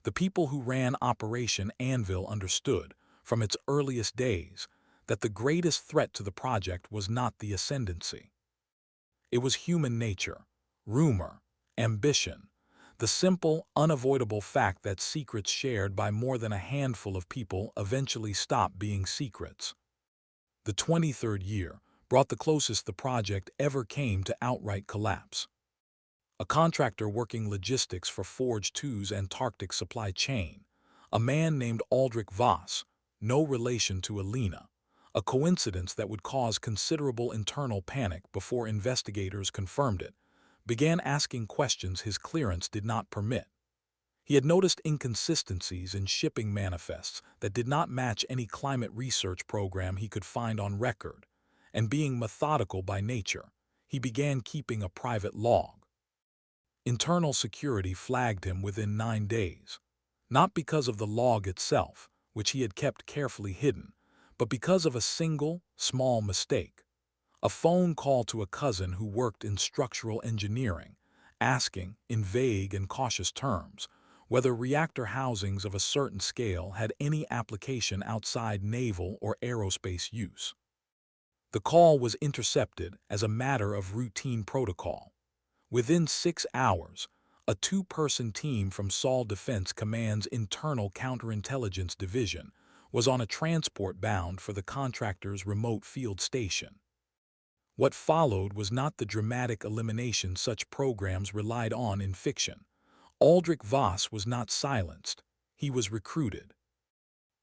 The people who ran Operation Anvil understood, from its earliest days, that the greatest threat to the project was not the Ascendancy. It was human nature, rumor, ambition, the simple, unavoidable fact that secrets shared by more than a handful of people eventually stop being secrets. The 23rd year brought the closest the project ever came to outright collapse. A contractor working logistics for Forge 2's Antarctic supply chain, a man named Aldrich Voss, no relation to Alina, a coincidence that would cause considerable internal panic before investigators confirmed it, began asking questions his clearance did not permit. He had noticed inconsistencies in shipping manifests that did not match any climate research program he could find on record, and being methodical by nature, he began keeping a private log. Internal security flagged him within 9 days, not because of the log itself, which he had kept carefully hidden, but because of a single, small mistake. A phone call to a cousin who worked in structural engineering, asking, in vague and cautious terms, whether reactor housings of a certain scale had any application outside naval or aerospace use. The call was intercepted as a matter of routine protocol. Within 6 hours, a 2-person team from Saul Defense Command's Internal Counterintelligence Division was on a transport bound for the contractor's remote field station. What followed was not the dramatic elimination such programs relied on in fiction. Aldrich Voss was not silenced. he was recruited,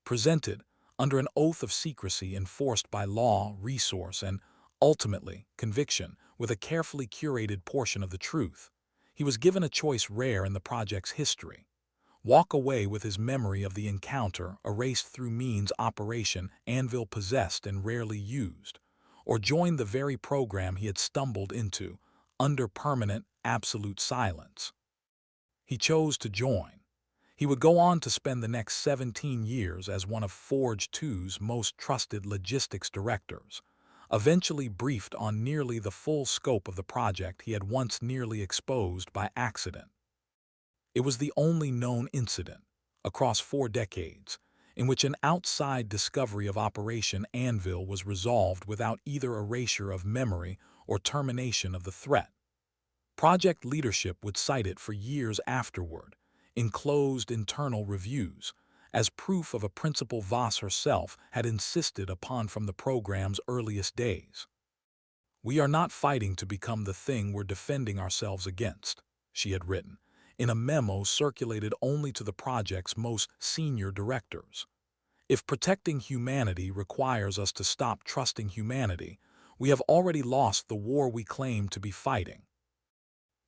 presented under an oath of secrecy enforced by law, resource, and, ultimately, conviction, with a carefully curated portion of the truth. He was given a choice rare in the project's history: walk away with his memory of the encounter erased through means Operation Anvil possessed and rarely used, or join the very program he had stumbled into, under permanent, absolute silence. He chose to join. He would go on to spend the next 17 years as one of Forge 2's most trusted logistics directors, eventually briefed on nearly the full scope of the project he had once nearly exposed by accident. It was the only known incident, across 4 decades, in which an outside discovery of Operation Anvil was resolved without either erasure of memory or termination of the threat. Project leadership would cite it for years afterward, in closed internal reviews, as proof of a principle Voss herself had insisted upon from the program's earliest days. "We are not fighting to become the thing we're defending ourselves against," she had written, in a memo circulated only to the project's most senior directors. "If protecting humanity requires us to stop trusting humanity, we have already lost the war we claim to be fighting."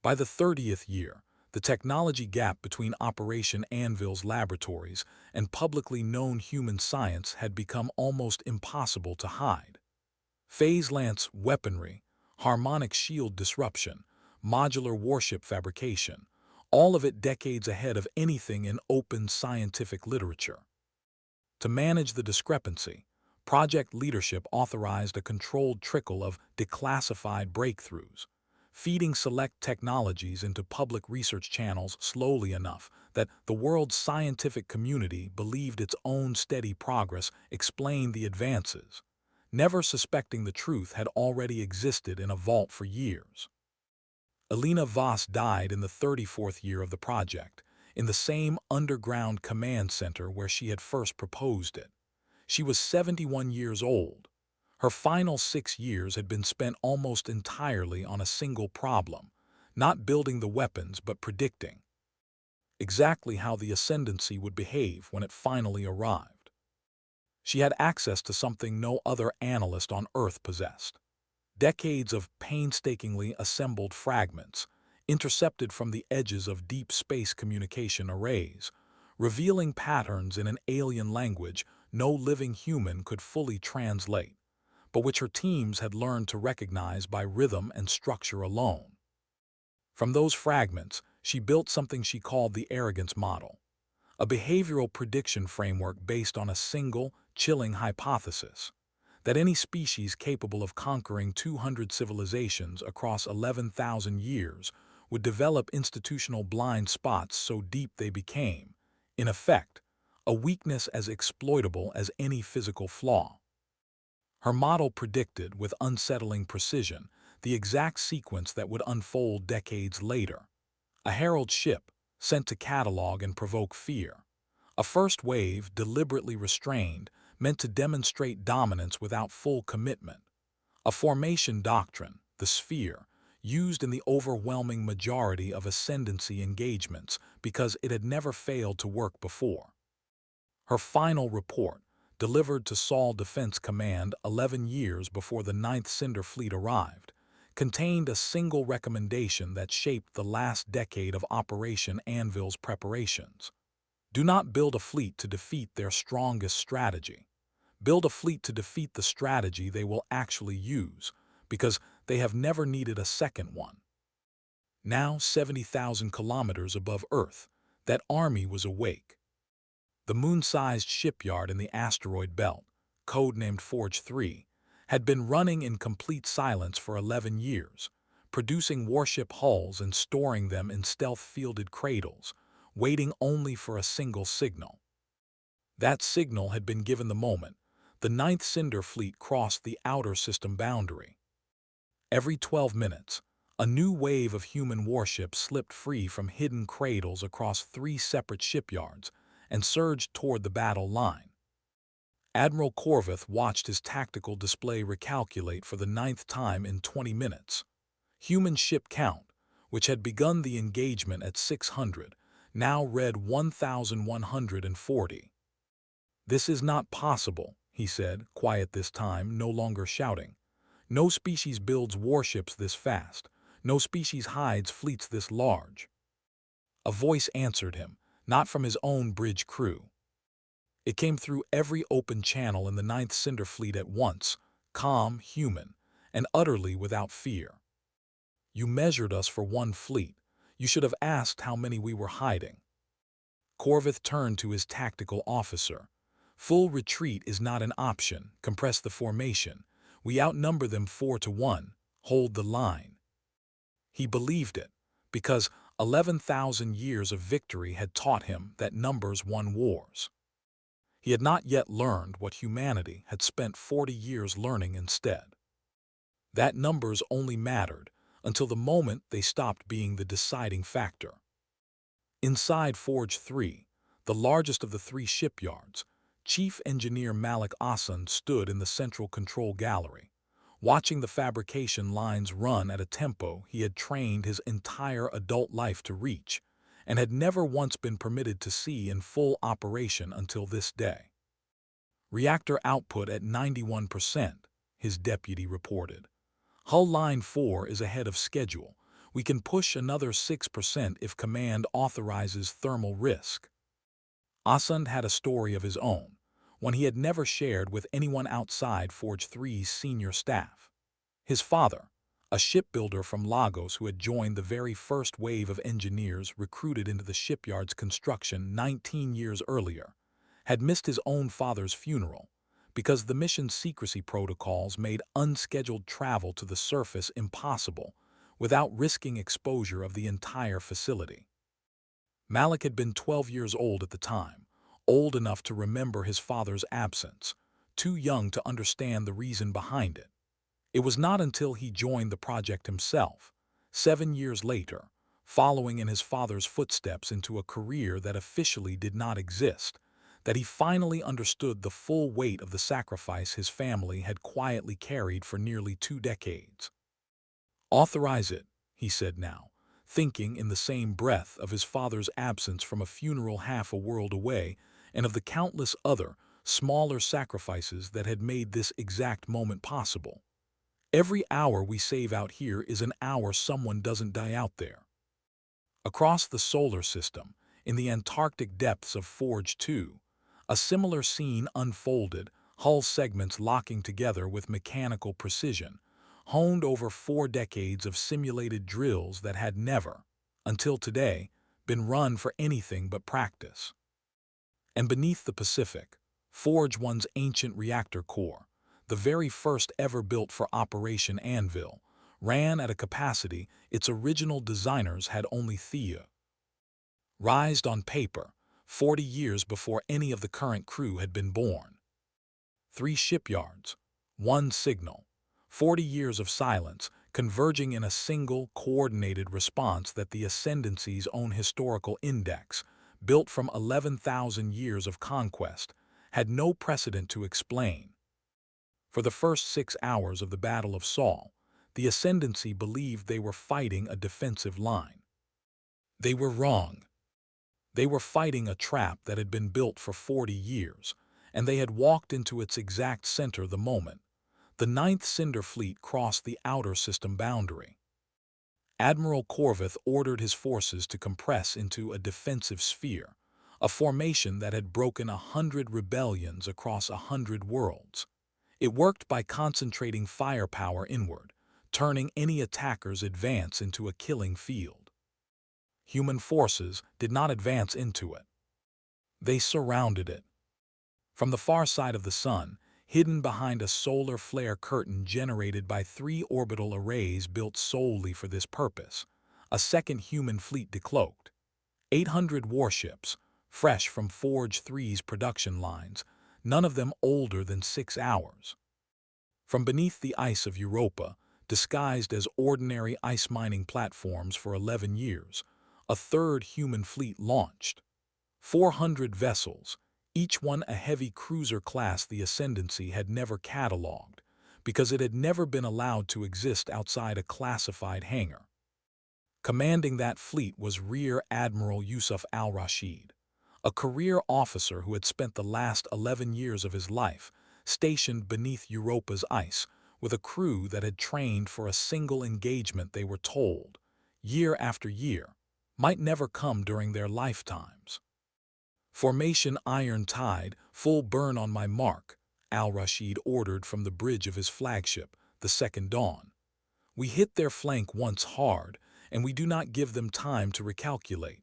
By the 30th year, the technology gap between Operation Anvil's laboratories and publicly known human science had become almost impossible to hide. Phase-lance weaponry, harmonic shield disruption, modular warship fabrication, all of it decades ahead of anything in open scientific literature. To manage the discrepancy, project leadership authorized a controlled trickle of declassified breakthroughs, feeding select technologies into public research channels slowly enough that the world's scientific community believed its own steady progress explained the advances, never suspecting the truth had already existed in a vault for years. Elena Voss died in the 34th year of the project, in the same underground command center where she had first proposed it. She was 71 years old. Her final 6 years had been spent almost entirely on a single problem, not building the weapons but predicting exactly how the Ascendancy would behave when it finally arrived. She had access to something no other analyst on Earth possessed: decades of painstakingly assembled fragments, intercepted from the edges of deep space communication arrays, revealing patterns in an alien language no living human could fully translate, but which her teams had learned to recognize by rhythm and structure alone. From those fragments, she built something she called the Arrogance Model, a behavioral prediction framework based on a single, chilling hypothesis: that any species capable of conquering 200 civilizations across 11,000 years would develop institutional blind spots so deep they became, in effect, a weakness as exploitable as any physical flaw. Her model predicted, with unsettling precision, the exact sequence that would unfold decades later: a herald ship, sent to catalog and provoke fear; a first wave, deliberately restrained, meant to demonstrate dominance without full commitment; a formation doctrine, the sphere, used in the overwhelming majority of ascendancy engagements because it had never failed to work before. Her final report, delivered to Sol Defense Command 11 years before the 9th Cinder Fleet arrived, contained a single recommendation that shaped the last decade of Operation Anvil's preparations: do not build a fleet to defeat their strongest strategy. Build a fleet to defeat the strategy they will actually use, because they have never needed a second one. Now 70,000 kilometers above Earth, that army was awake. The moon-sized shipyard in the asteroid belt, codenamed Forge 3, had been running in complete silence for 11 years, producing warship hulls and storing them in stealth-fielded cradles, waiting only for a single signal. That signal had been given the moment the 9th Cinder Fleet crossed the outer system boundary. Every 12 minutes, a new wave of human warships slipped free from hidden cradles across 3 separate shipyards and surged toward the battle line. Admiral Corvith watched his tactical display recalculate for the 9th time in 20 minutes. Human ship count, which had begun the engagement at 600, now read 1,140. "This is not possible," he said, quiet this time, no longer shouting. "No species builds warships this fast. No species hides fleets this large." A voice answered him, not from his own bridge crew. It came through every open channel in the Ninth Cinder Fleet at once, calm, human, and utterly without fear. "You measured us for one fleet. You should have asked how many we were hiding." Corvith turned to his tactical officer. "Full retreat is not an option. Compress the formation. We outnumber them 4-1. Hold the line." He believed it, because 11,000 years of victory had taught him that numbers won wars. He had not yet learned what humanity had spent 40 years learning instead. That numbers only mattered until the moment they stopped being the deciding factor. Inside Forge 3, the largest of the 3 shipyards, Chief Engineer Vael Ascendancy stood in the central control gallery, watching the fabrication lines run at a tempo he had trained his entire adult life to reach, and had never once been permitted to see in full operation until this day. "Reactor output at 91%, his deputy reported. "Hull Line 4 is ahead of schedule. We can push another 6% if Command authorizes thermal risk." Ascend had a story of his own, one he had never shared with anyone outside Forge 3's senior staff. His father, a shipbuilder from Lagos who had joined the very first wave of engineers recruited into the shipyard's construction 19 years earlier, had missed his own father's funeral because the mission's secrecy protocols made unscheduled travel to the surface impossible without risking exposure of the entire facility. Malik had been 12 years old at the time, old enough to remember his father's absence, too young to understand the reason behind it. It was not until he joined the project himself, 7 years later, following in his father's footsteps into a career that officially did not exist, that he finally understood the full weight of the sacrifice his family had quietly carried for nearly 2 decades. "Authorize it," he said now, thinking in the same breath of his father's absence from a funeral half a world away and of the countless other, smaller sacrifices that had made this exact moment possible. "Every hour we save out here is an hour someone doesn't die out there." Across the solar system, in the Antarctic depths of Forge 2, a similar scene unfolded, hull segments locking together with mechanical precision, honed over 4 decades of simulated drills that had never, until today, been run for anything but practice. And beneath the Pacific, Forge 1's ancient reactor core, the very first ever built for Operation Anvil, ran at a capacity its original designers had only theorized on paper, 40 years before any of the current crew had been born. 3 shipyards, 1 signal, 40 years of silence converging in a single, coordinated response that the Ascendancy's own historical index, built from 11,000 years of conquest, had no precedent to explain. For the first 6 hours of the Battle of Saul, the Ascendancy believed they were fighting a defensive line. They were wrong. They were fighting a trap that had been built for 40 years, and they had walked into its exact center the moment the Ninth Cinder Fleet crossed the outer system boundary. Admiral Corvith ordered his forces to compress into a defensive sphere, a formation that had broken 100 rebellions across 100 worlds. It worked by concentrating firepower inward, turning any attacker's advance into a killing field. Human forces did not advance into it. They surrounded it. From the far side of the sun, hidden behind a solar flare curtain generated by 3 orbital arrays built solely for this purpose, a second human fleet decloaked. 800 warships, fresh from Forge 3's production lines, none of them older than 6 hours. From beneath the ice of Europa, disguised as ordinary ice mining platforms for 11 years, a third human fleet launched. 400 vessels, each one a heavy cruiser class the Ascendancy had never catalogued, because it had never been allowed to exist outside a classified hangar. Commanding that fleet was Rear Admiral Yusuf al-Rashid, a career officer who had spent the last 11 years of his life stationed beneath Europa's ice with a crew that had trained for a single engagement they were told, year after year, might never come during their lifetimes. "Formation Iron Tide, full burn on my mark," al-Rashid ordered from the bridge of his flagship, the Second Dawn. "We hit their flank once hard, and we do not give them time to recalculate."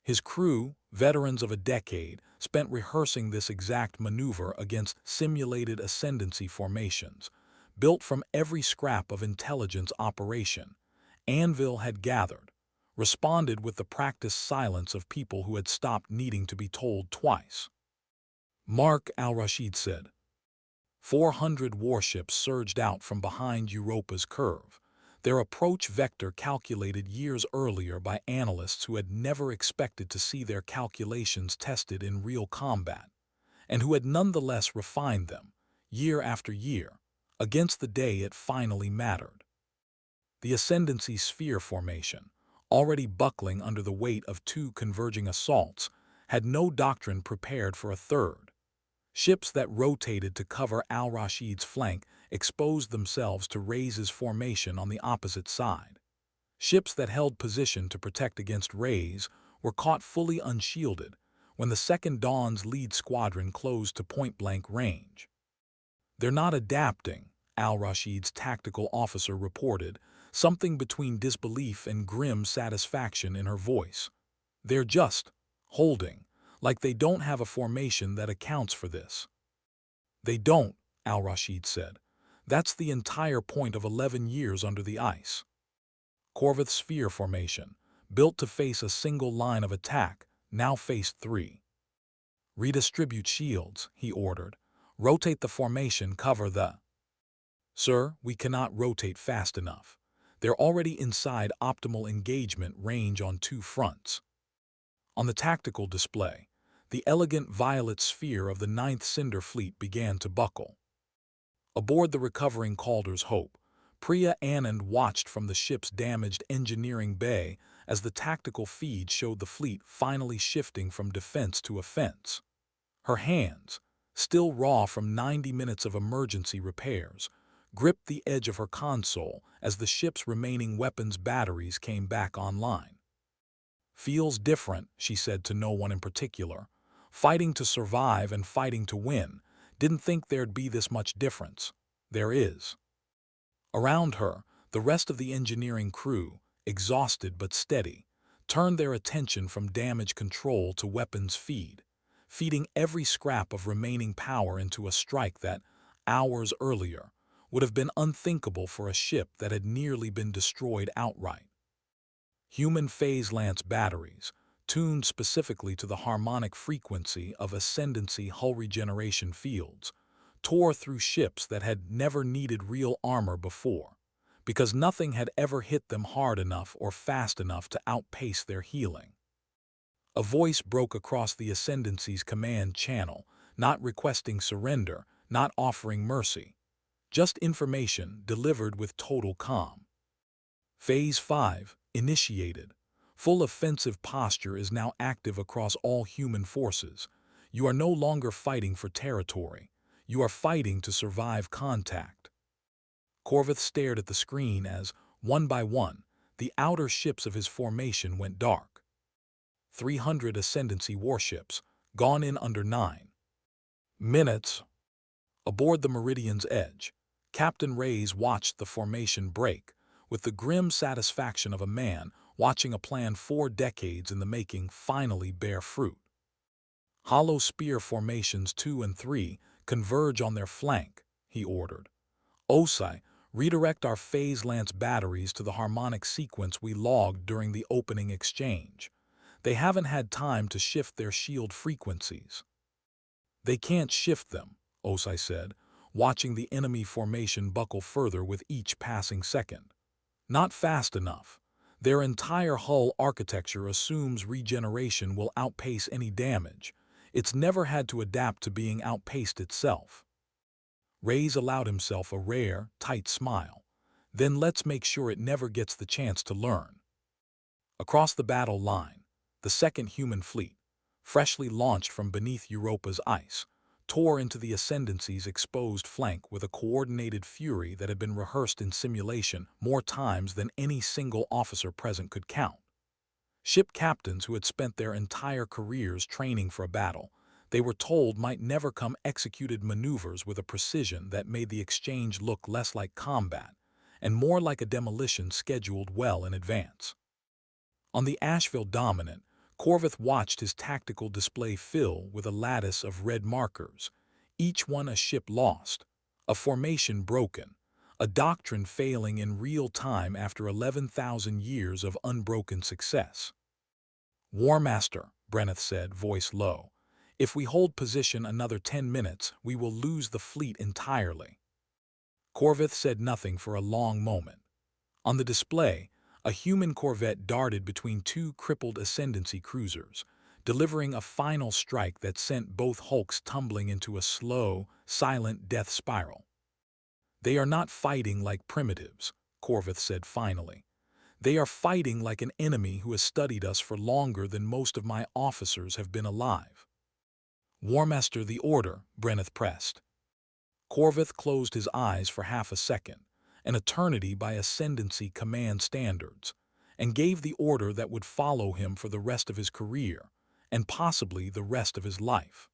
His crew, veterans of a decade, spent rehearsing this exact maneuver against simulated ascendancy formations, built from every scrap of intelligence operation Anvil had gathered, responded with the practiced silence of people who had stopped needing to be told twice. "Mark," al-Rashid said. 400 warships surged out from behind Europa's curve, their approach vector calculated years earlier by analysts who had never expected to see their calculations tested in real combat, and who had nonetheless refined them, year after year, against the day it finally mattered. The Ascendancy sphere formation, already buckling under the weight of 2 converging assaults, had no doctrine prepared for a third. Ships that rotated to cover al-Rashid's flank exposed themselves to Reyes' formation on the opposite side. Ships that held position to protect against Reyes were caught fully unshielded when the Second Dawn's lead squadron closed to point-blank range. "They're not adapting," al-Rashid's tactical officer reported, something between disbelief and grim satisfaction in her voice. "They're just holding, like they don't have a formation that accounts for this." "They don't," al-Rashid said. "That's the entire point of 11 years under the ice." Corvus sphere formation, built to face a single line of attack, now faced 3. "Redistribute shields," he ordered. "Rotate the formation, cover the—" "Sir, we cannot rotate fast enough. They're already inside optimal engagement range on 2 fronts." On the tactical display, the elegant violet sphere of the 9th Cinder Fleet began to buckle. Aboard the recovering Calder's Hope, Priya Anand watched from the ship's damaged engineering bay as the tactical feed showed the fleet finally shifting from defense to offense. Her hands, still raw from 90 minutes of emergency repairs, gripped the edge of her console as the ship's remaining weapons batteries came back online. "Feels different," she said to no one in particular. "Fighting to survive and fighting to win. Didn't think there'd be this much difference. There is." Around her, the rest of the engineering crew, exhausted but steady, turned their attention from damage control to weapons feed, feeding every scrap of remaining power into a strike that, hours earlier, would have been unthinkable for a ship that had nearly been destroyed outright. Human phase lance batteries, tuned specifically to the harmonic frequency of ascendancy hull regeneration fields, tore through ships that had never needed real armor before, because nothing had ever hit them hard enough or fast enough to outpace their healing. A voice broke across the Ascendancy's command channel, not requesting surrender, not offering mercy, just information delivered with total calm. "Phase 5, initiated. Full offensive posture is now active across all human forces. You are no longer fighting for territory. You are fighting to survive contact." Corvus stared at the screen as, one by one, the outer ships of his formation went dark. 300 Ascendancy warships, gone in under 9 minutes. Aboard the Meridian's edge, Captain Reyes watched the formation break, with the grim satisfaction of a man watching a plan 4 decades in the making finally bear fruit. "Hollow spear formations 2 and 3 converge on their flank," he ordered. "Osai, redirect our phase lance batteries to the harmonic sequence we logged during the opening exchange. They haven't had time to shift their shield frequencies." "They can't shift them," Osai said, watching the enemy formation buckle further with each passing second. "Not fast enough. Their entire hull architecture assumes regeneration will outpace any damage. It's never had to adapt to being outpaced itself." Reyes allowed himself a rare, tight smile. "Then let's make sure it never gets the chance to learn." Across the battle line, the second human fleet, freshly launched from beneath Europa's ice, tore into the Ascendancy's exposed flank with a coordinated fury that had been rehearsed in simulation more times than any single officer present could count. Ship captains who had spent their entire careers training for a battle, they were told might never come executed maneuvers with a precision that made the exchange look less like combat and more like a demolition scheduled well in advance. On the Asheville Dominant, Corvith watched his tactical display fill with a lattice of red markers, each one a ship lost, a formation broken, a doctrine failing in real time after 11,000 years of unbroken success. "War Master," Brenneth said, voice low, "if we hold position another 10 minutes, we will lose the fleet entirely." Corvith said nothing for a long moment. On the display, a human corvette darted between two crippled Ascendancy cruisers, delivering a final strike that sent both hulks tumbling into a slow, silent death spiral. "They are not fighting like primitives," Corvith said finally. "They are fighting like an enemy who has studied us for longer than most of my officers have been alive." "War Master, the order," Brenneth pressed. Corvith closed his eyes for half a second, an eternity by Ascendancy command standards, and gave the order that would follow him for the rest of his career, and possibly the rest of his life.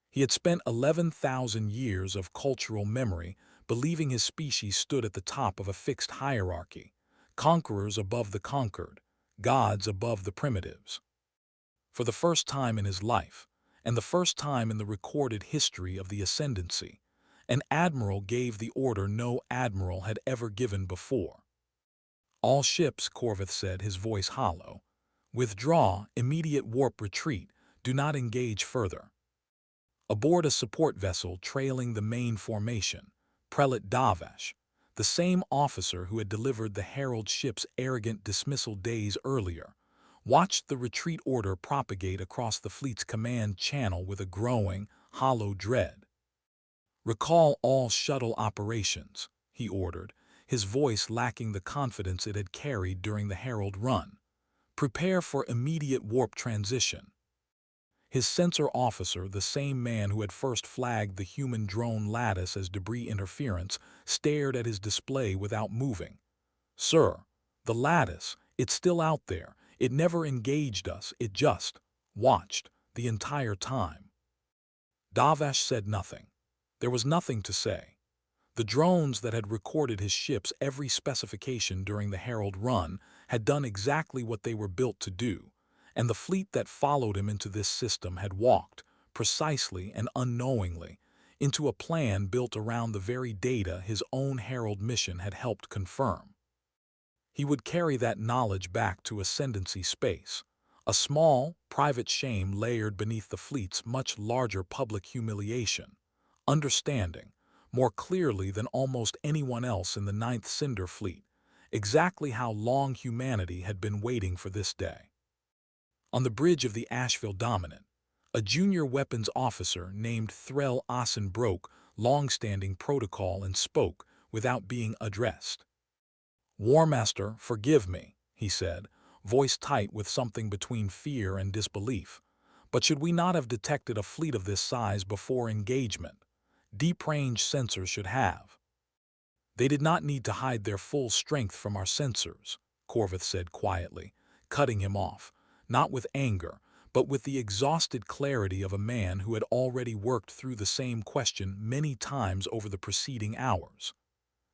He had spent 11,000 years of cultural memory believing his species stood at the top of a fixed hierarchy, conquerors above the conquered, gods above the primitives. For the first time in his life, and the first time in the recorded history of the Ascendancy, an admiral gave the order no admiral had ever given before. "All ships," Corvith said, his voice hollow. "Withdraw, immediate warp retreat, do not engage further." Aboard a support vessel trailing the main formation, Prelate Davash, the same officer who had delivered the Herald ship's arrogant dismissal days earlier, watched the retreat order propagate across the fleet's command channel with a growing, hollow dread. "Recall all shuttle operations," he ordered, his voice lacking the confidence it had carried during the Herald run. "Prepare for immediate warp transition." His sensor officer, the same man who had first flagged the human drone lattice as debris interference, stared at his display without moving. "Sir, the lattice, it's still out there. It never engaged us, it just watched the entire time." Davash said nothing. There was nothing to say. The drones that had recorded his ship's every specification during the Herald run had done exactly what they were built to do, and the fleet that followed him into this system had walked, precisely and unknowingly, into a plan built around the very data his own Herald mission had helped confirm. He would carry that knowledge back to Ascendancy space, a small, private shame layered beneath the fleet's much larger public humiliation, understanding, more clearly than almost anyone else in the Ninth Cinder Fleet, exactly how long humanity had been waiting for this day. On the bridge of the Asheville Dominant, a junior weapons officer named Vael Ascendancy broke long-standing protocol and spoke without being addressed. "War Master, forgive me," he said, voice tight with something between fear and disbelief. "But should we not have detected a fleet of this size before engagement? Deep-range sensors should have." "They did not need to hide their full strength from our sensors," Corvith said quietly, cutting him off, not with anger, but with the exhausted clarity of a man who had already worked through the same question many times over the preceding hours.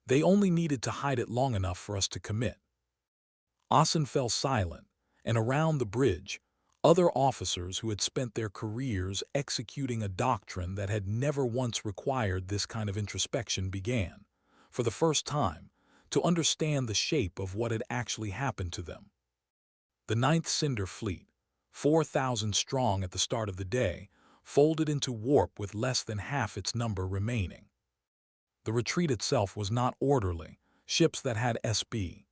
"They only needed to hide it long enough for us to commit." Asen fell silent, and around the bridge, other officers who had spent their careers executing a doctrine that had never once required this kind of introspection began, for the first time, to understand the shape of what had actually happened to them. The Ninth Cinder Fleet, 4,000 strong at the start of the day, folded into warp with less than half its number remaining. The retreat itself was not orderly. Ships that had SB.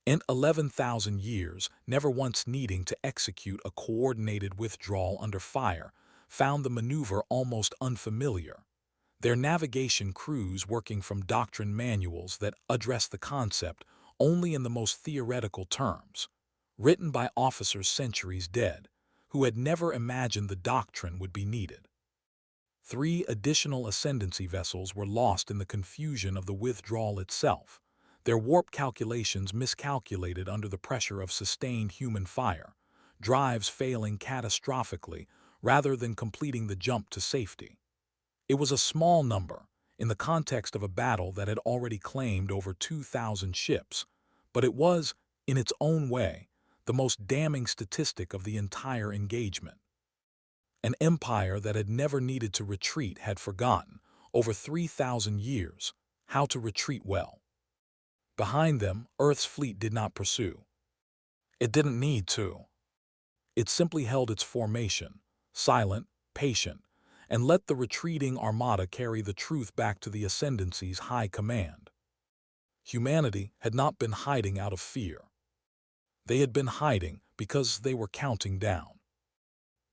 In 11,000 years, never once needing to execute a coordinated withdrawal under fire, found the maneuver almost unfamiliar. Their navigation crews working from doctrine manuals that address the concept only in the most theoretical terms. written by officers centuries dead, who had never imagined the doctrine would be needed. 3 additional Ascendancy vessels were lost in the confusion of the withdrawal itself, their warp calculations miscalculated under the pressure of sustained human fire, drives failing catastrophically rather than completing the jump to safety. It was a small number, in the context of a battle that had already claimed over 2,000 ships, but it was, in its own way, the most damning statistic of the entire engagement. An empire that had never needed to retreat had forgotten, over 3,000 years, how to retreat well. Behind them, Earth's fleet did not pursue. It didn't need to. It simply held its formation, silent, patient, and let the retreating armada carry the truth back to the Ascendancy's high command. Humanity had not been hiding out of fear. They had been hiding because they were counting down.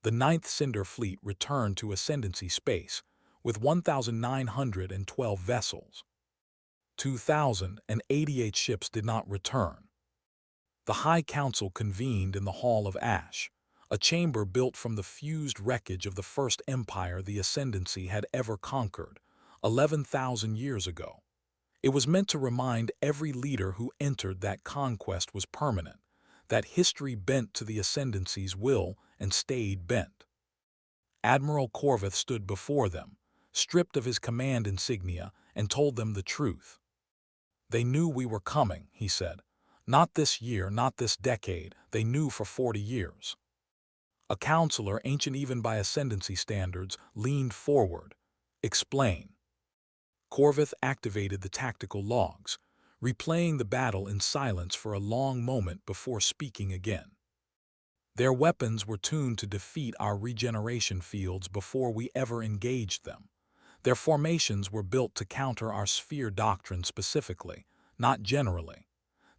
The 9th Cinder Fleet returned to Ascendancy space with 1,912 vessels. 2,088 ships did not return. The High Council convened in the Hall of Ash, a chamber built from the fused wreckage of the first empire the Ascendancy had ever conquered, 11,000 years ago. It was meant to remind every leader who entered that conquest was permanent, that history bent to the Ascendancy's will and stayed bent. Admiral Corvith stood before them, stripped of his command insignia, and told them the truth. "They knew we were coming," he said. "Not this year, not this decade. They knew for 40 years." A counselor, ancient even by Ascendancy standards, leaned forward. "Explain." Corvith activated the tactical logs, replaying the battle in silence for a long moment before speaking again. Their weapons were tuned to defeat our regeneration fields before we ever engaged them. Their formations were built to counter our sphere doctrine specifically, not generally.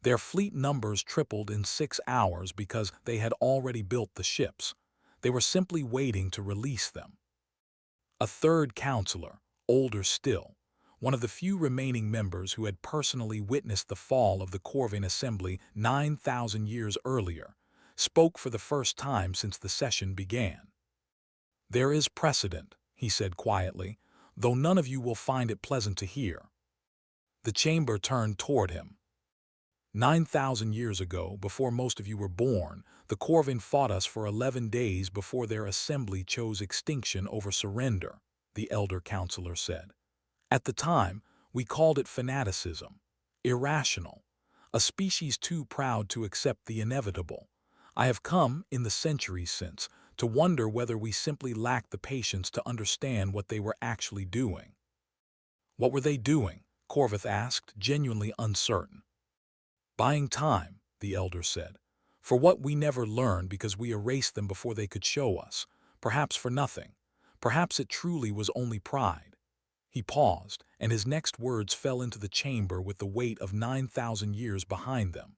Their fleet numbers tripled in 6 hours because they had already built the ships. They were simply waiting to release them. A third counselor, older still, one of the few remaining members who had personally witnessed the fall of the Corvin Assembly 9,000 years earlier, spoke for the first time since the session began. "There is precedent," he said quietly, "though none of you will find it pleasant to hear." The chamber turned toward him. 9,000 years ago, before most of you were born, the Corvin fought us for 11 days before their assembly chose extinction over surrender, the elder counselor said. "At the time, we called it fanaticism, irrational, a species too proud to accept the inevitable. I have come, in the centuries since, to wonder whether we simply lacked the patience to understand what they were actually doing." "What were they doing?" Corvith asked, genuinely uncertain. "Buying time," the elder said, "for what we never learned because we erased them before they could show us, perhaps for nothing. Perhaps it truly was only pride." He paused, and his next words fell into the chamber with the weight of 9,000 years behind them.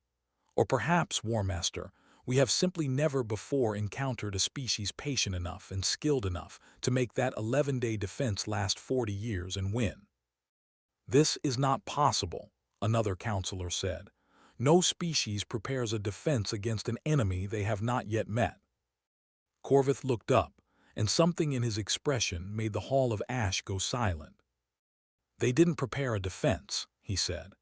"Or perhaps, War Master, we have simply never before encountered a species patient enough and skilled enough to make that 11-day defense last 40 years and win." "This is not possible," another counselor said. "No species prepares a defense against an enemy they have not yet met." Corvith looked up, and something in his expression made the Hall of Ash go silent. "They didn't prepare a defense," he said.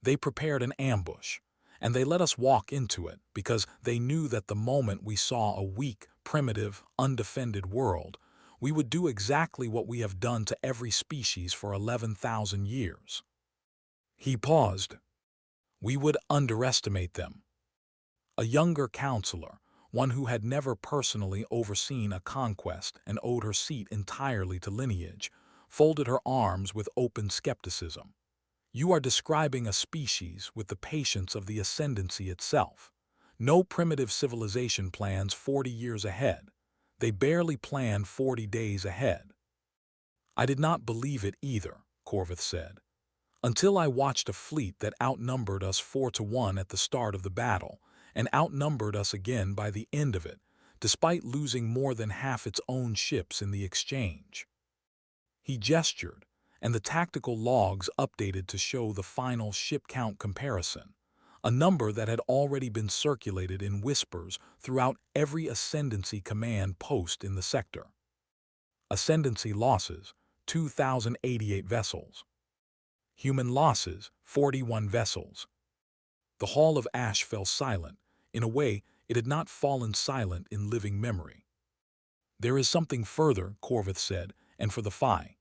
"They prepared an ambush, and they let us walk into it because they knew that the moment we saw a weak, primitive, undefended world, we would do exactly what we have done to every species for 11,000 years." He paused. "We would underestimate them." A younger counselor, one who had never personally overseen a conquest and owed her seat entirely to lineage, folded her arms with open skepticism. "You are describing a species with the patience of the Ascendancy itself. No primitive civilization plans 40 years ahead. They barely plan 40 days ahead." "I did not believe it either," Corvith said, "until I watched a fleet that outnumbered us 4-1 at the start of the battle, and outnumbered us again by the end of it, despite losing more than half its own ships in the exchange." He gestured, and the tactical logs updated to show the final ship count comparison, a number that had already been circulated in whispers throughout every Ascendancy command post in the sector. Ascendancy losses, 2,088 vessels. Human losses, 41 vessels. The Hall of Ash fell silent. In a way, it had not fallen silent in living memory. There is something further, Corvith said, and for the Phi.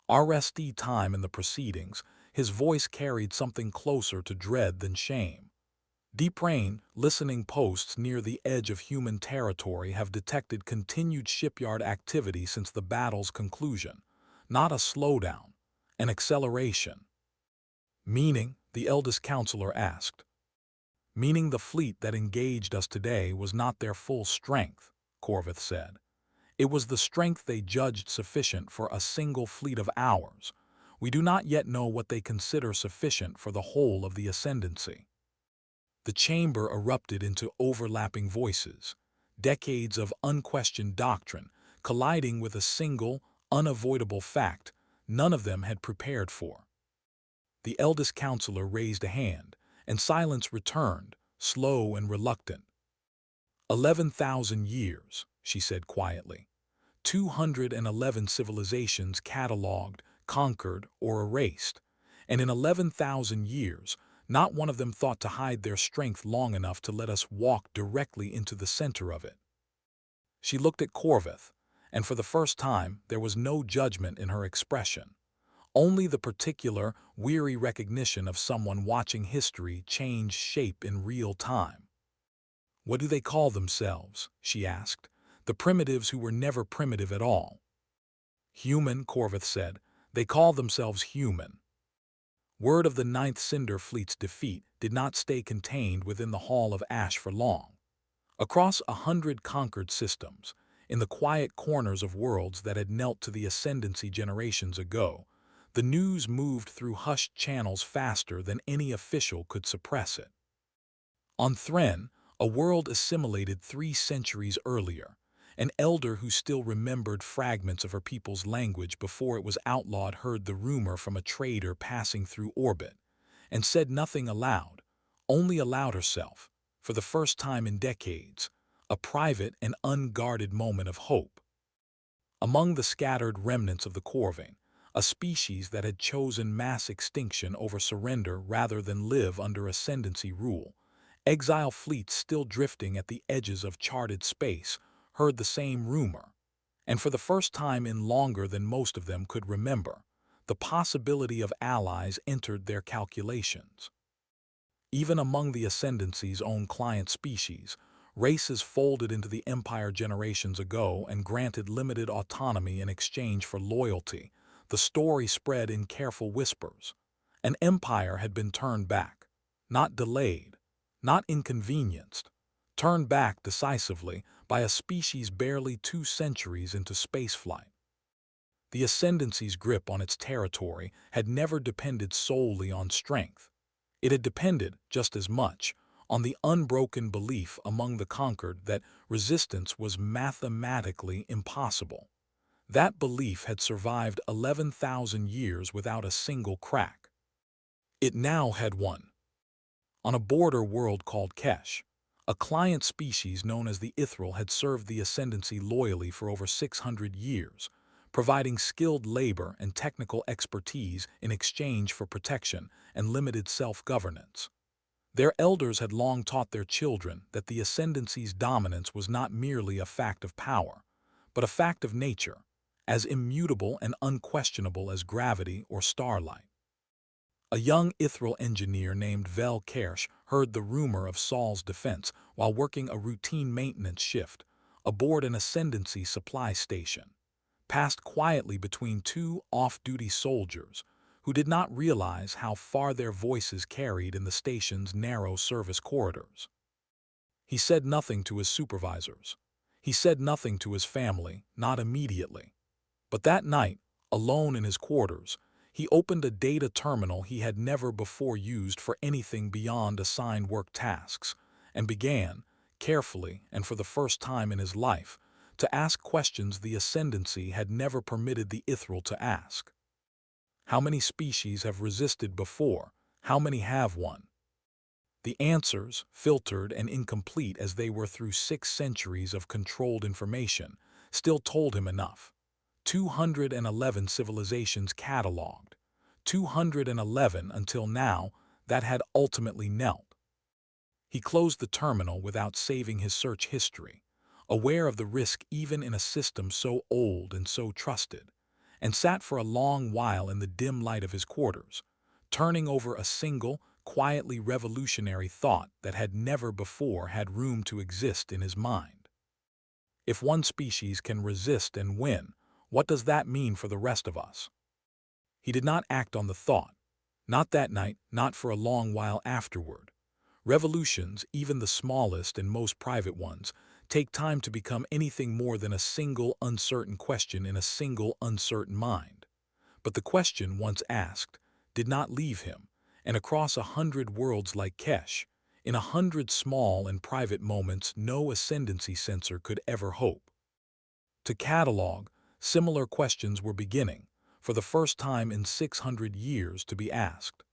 RSD time in the proceedings, his voice carried something closer to dread than shame. Deep Rain, listening posts near the edge of human territory have detected continued shipyard activity since the battle's conclusion. Not a slowdown, an acceleration. Meaning, the eldest counselor asked. Meaning the fleet that engaged us today was not their full strength, Corvith said. It was the strength they judged sufficient for a single fleet of ours. We do not yet know what they consider sufficient for the whole of the Ascendancy. The chamber erupted into overlapping voices, decades of unquestioned doctrine, colliding with a single, unavoidable fact none of them had prepared for. The eldest counselor raised a hand, and silence returned, slow and reluctant. 11,000 years, she said quietly. 211 civilizations catalogued, conquered, or erased. And in 11,000 years, not one of them thought to hide their strength long enough to let us walk directly into the center of it. She looked at Corvith, and for the first time there was no judgment in her expression. Only the particular, weary recognition of someone watching history change shape in real time. What do they call themselves? She asked. The primitives who were never primitive at all. Human, Corvith said. They call themselves human. Word of the 9th Cinder Fleet's defeat did not stay contained within the Hall of Ash for long. Across 100 conquered systems, in the quiet corners of worlds that had knelt to the Ascendancy generations ago, the news moved through hushed channels faster than any official could suppress it. On Thren, a world assimilated 3 centuries earlier, an elder who still remembered fragments of her people's language before it was outlawed heard the rumor from a trader passing through orbit, and said nothing aloud, only allowed herself, for the first time in decades, a private and unguarded moment of hope. Among the scattered remnants of the Corving, a species that had chosen mass extinction over surrender rather than live under Ascendancy rule, exile fleets still drifting at the edges of charted space, heard the same rumor, and for the first time in longer than most of them could remember, the possibility of allies entered their calculations. Even among the Ascendancy's own client species, races folded into the Empire generations ago and granted limited autonomy in exchange for loyalty, the story spread in careful whispers. An empire had been turned back, not delayed, not inconvenienced, turned back decisively by a species barely 2 centuries into spaceflight. The Ascendancy's grip on its territory had never depended solely on strength. It had depended, just as much, on the unbroken belief among the conquered that resistance was mathematically impossible. That belief had survived 11,000 years without a single crack. It now had one. On a border world called Kesh, a client species known as the Ithral had served the Ascendancy loyally for over 600 years, providing skilled labor and technical expertise in exchange for protection and limited self-governance. Their elders had long taught their children that the Ascendancy's dominance was not merely a fact of power, but a fact of nature, as immutable and unquestionable as gravity or starlight. A young Ithral engineer named Vael heard the rumor of Saul's defense while working a routine maintenance shift aboard an Ascendancy supply station, passed quietly between 2 off-duty soldiers who did not realize how far their voices carried in the station's narrow service corridors. He said nothing to his supervisors. He said nothing to his family, not immediately. But that night, alone in his quarters, he opened a data terminal he had never before used for anything beyond assigned work tasks, and began, carefully and for the first time in his life, to ask questions the Ascendancy had never permitted the Ithral to ask. How many species have resisted before? How many have won? The answers, filtered and incomplete as they were through 6 centuries of controlled information, still told him enough. 211 civilizations catalogued. 211 until now that had ultimately knelt. He closed the terminal without saving his search history, aware of the risk even in a system so old and so trusted, and sat for a long while in the dim light of his quarters, turning over a single, quietly revolutionary thought that had never before had room to exist in his mind. If one species can resist and win, what does that mean for the rest of us? He did not act on the thought. Not that night, not for a long while afterward. Revolutions, even the smallest and most private ones, take time to become anything more than a single uncertain question in a single uncertain mind. But the question once asked did not leave him, and across 100 worlds like Kesh, in 100 small and private moments no ascendancy sensor could ever hope. To catalog, similar questions were beginning, for the first time in 600 years to be asked.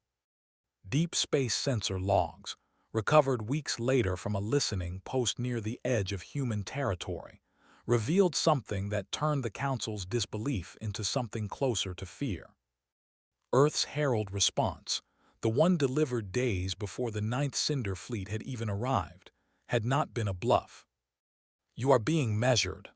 Deep space sensor logs, recovered weeks later from a listening post near the edge of human territory, revealed something that turned the Council's disbelief into something closer to fear. Earth's herald response, the one delivered days before the 9th Cinder Fleet had even arrived, had not been a bluff. "You are being measured."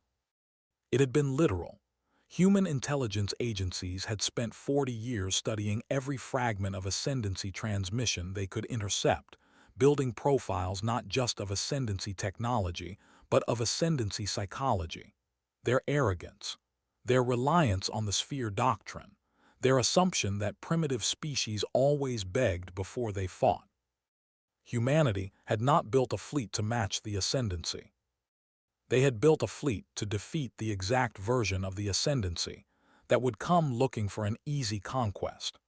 It had been literal. Human intelligence agencies had spent 40 years studying every fragment of ascendancy transmission they could intercept, building profiles not just of ascendancy technology, but of ascendancy psychology. Their arrogance, their reliance on the sphere doctrine, their assumption that primitive species always begged before they fought. Humanity had not built a fleet to match the ascendancy. They had built a fleet to defeat the exact version of the ascendancy that would come looking for an easy conquest.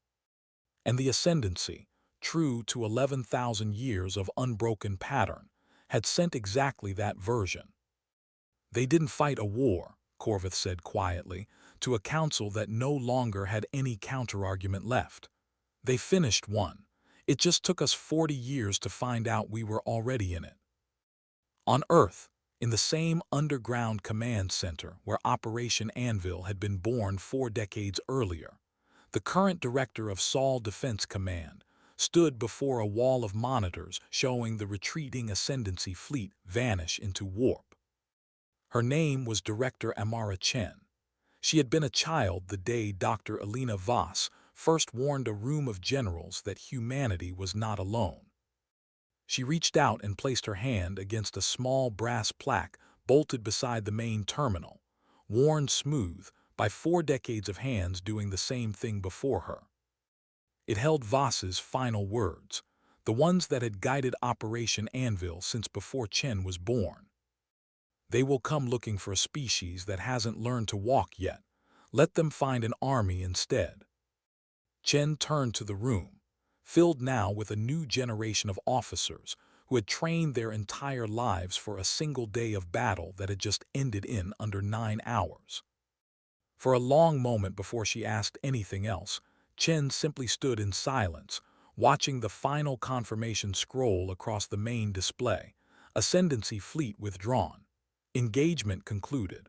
And the ascendancy, true to 11,000 years of unbroken pattern, had sent exactly that version. They didn't fight a war, Corvith said quietly, to a council that no longer had any counterargument left. They finished one. It just took us 40 years to find out we were already in it. On Earth, in the same underground command center where Operation Anvil had been born 4 decades earlier, the current director of Sol Defense Command stood before a wall of monitors showing the retreating Ascendancy fleet vanish into warp. Her name was Director Amara Chen. She had been a child the day Dr. Elena Voss first warned a room of generals that humanity was not alone. She reached out and placed her hand against a small brass plaque bolted beside the main terminal, worn smooth by 4 decades of hands doing the same thing before her. It held Voss's final words, the ones that had guided Operation Anvil since before Chen was born. "They will come looking for a species that hasn't learned to walk yet. Let them find an army instead." Chen turned to the room, filled now with a new generation of officers who had trained their entire lives for a single day of battle that had just ended in under 9 hours. For a long moment before she asked anything else, Chen simply stood in silence, watching the final confirmation scroll across the main display, Ascendancy fleet withdrawn. Engagement concluded.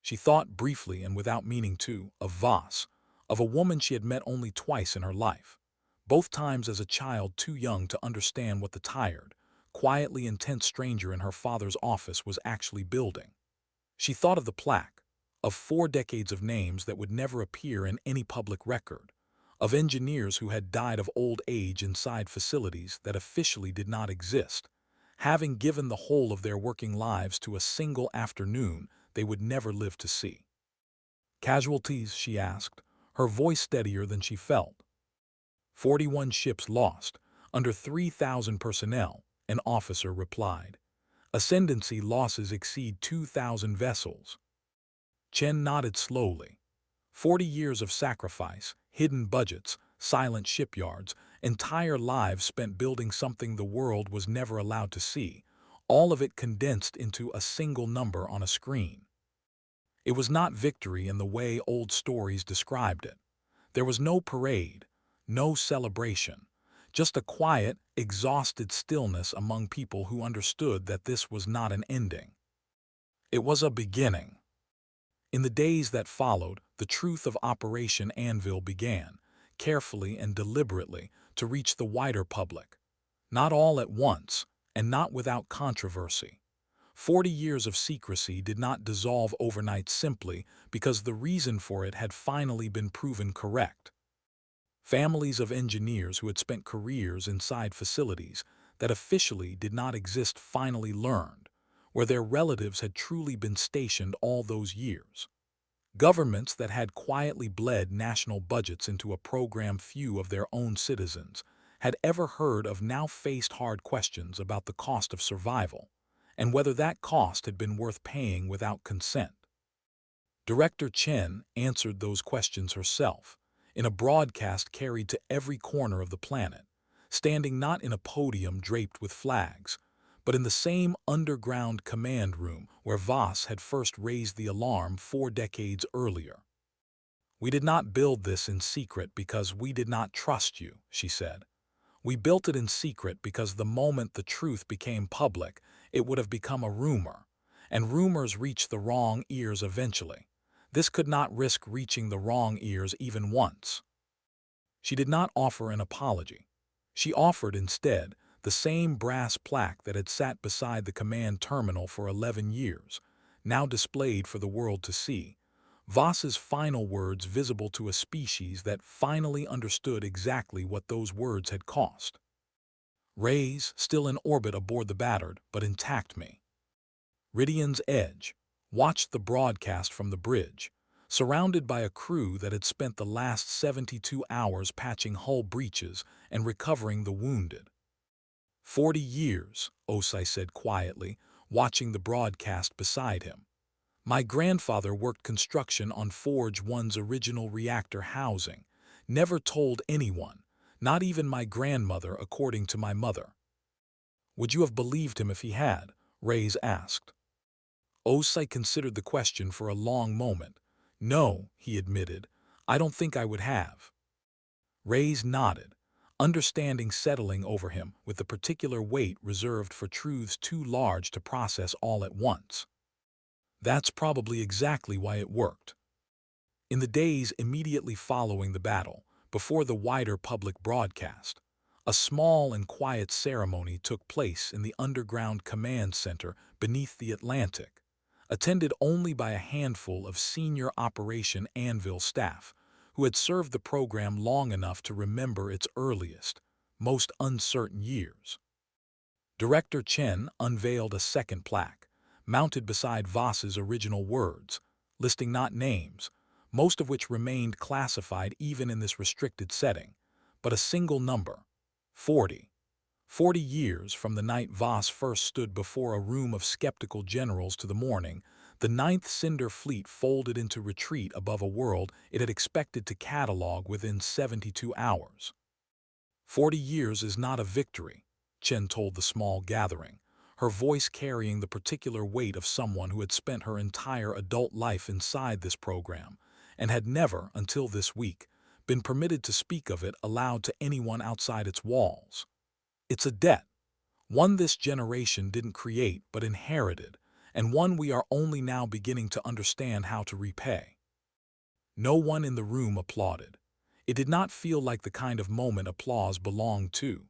She thought briefly and without meaning to, of Voss, of a woman she had met only twice in her life, both times as a child too young to understand what the tired, quietly intense stranger in her father's office was actually building. She thought of the plaque, of 4 decades of names that would never appear in any public record, of engineers who had died of old age inside facilities that officially did not exist, having given the whole of their working lives to a single afternoon they would never live to see. "Casualties?" she asked, her voice steadier than she felt. 41 ships lost, under 3,000 personnel, an officer replied. Ascendancy losses exceed 2,000 vessels. Chen nodded slowly. 40 years of sacrifice, hidden budgets, silent shipyards, entire lives spent building something the world was never allowed to see, all of it condensed into a single number on a screen. It was not victory in the way old stories described it. There was no parade, no celebration, just a quiet, exhausted stillness among people who understood that this was not an ending. It was a beginning. In the days that followed, the truth of Operation Anvil began, carefully and deliberately, to reach the wider public. Not all at once, and not without controversy. 40 years of secrecy did not dissolve overnight simply because the reason for it had finally been proven correct. Families of engineers who had spent careers inside facilities that officially did not exist finally learned, where their relatives had truly been stationed all those years. Governments that had quietly bled national budgets into a program few of their own citizens had ever heard of now faced hard questions about the cost of survival, and whether that cost had been worth paying without consent. Director Chen answered those questions herself, in a broadcast carried to every corner of the planet, standing not in a podium draped with flags, but in the same underground command room where Voss had first raised the alarm 4 decades earlier. "We did not build this in secret because we did not trust you," she said. "We built it in secret because the moment the truth became public, it would have become a rumor, and rumors reach the wrong ears eventually. This could not risk reaching the wrong ears even once." She did not offer an apology. She offered instead the same brass plaque that had sat beside the command terminal for 11 years, now displayed for the world to see. Voss's final words visible to a species that finally understood exactly what those words had cost. "Rays still in orbit aboard the battered but intact me." Ridion's Edge watched the broadcast from the bridge, surrounded by a crew that had spent the last 72 hours patching hull breaches and recovering the wounded. 40 years, Osai said quietly, watching the broadcast beside him. "My grandfather worked construction on Forge 1's original reactor housing, never told anyone, not even my grandmother according to my mother." "Would you have believed him if he had?" Reyes asked. Osai considered the question for a long moment. "No," he admitted, "I don't think I would have." Reyes nodded, understanding settling over him with the particular weight reserved for truths too large to process all at once. "That's probably exactly why it worked." In the days immediately following the battle, before the wider public broadcast, a small and quiet ceremony took place in the underground command center beneath the Atlantic, attended only by a handful of senior Operation Anvil staff who had served the program long enough to remember its earliest, most uncertain years. Director Chen unveiled a second plaque, mounted beside Voss's original words, listing not names, most of which remained classified even in this restricted setting, but a single number, 40. 40 years from the night Voss first stood before a room of skeptical generals to the morning, the Ninth Cinder Fleet folded into retreat above a world it had expected to catalog within 72 hours. 40 years is not a victory, Chen told the small gathering, her voice carrying the particular weight of someone who had spent her entire adult life inside this program and had never, until this week, been permitted to speak of it aloud to anyone outside its walls. It's a debt, one this generation didn't create but inherited, and one we are only now beginning to understand how to repay. No one in the room applauded. It did not feel like the kind of moment applause belonged to.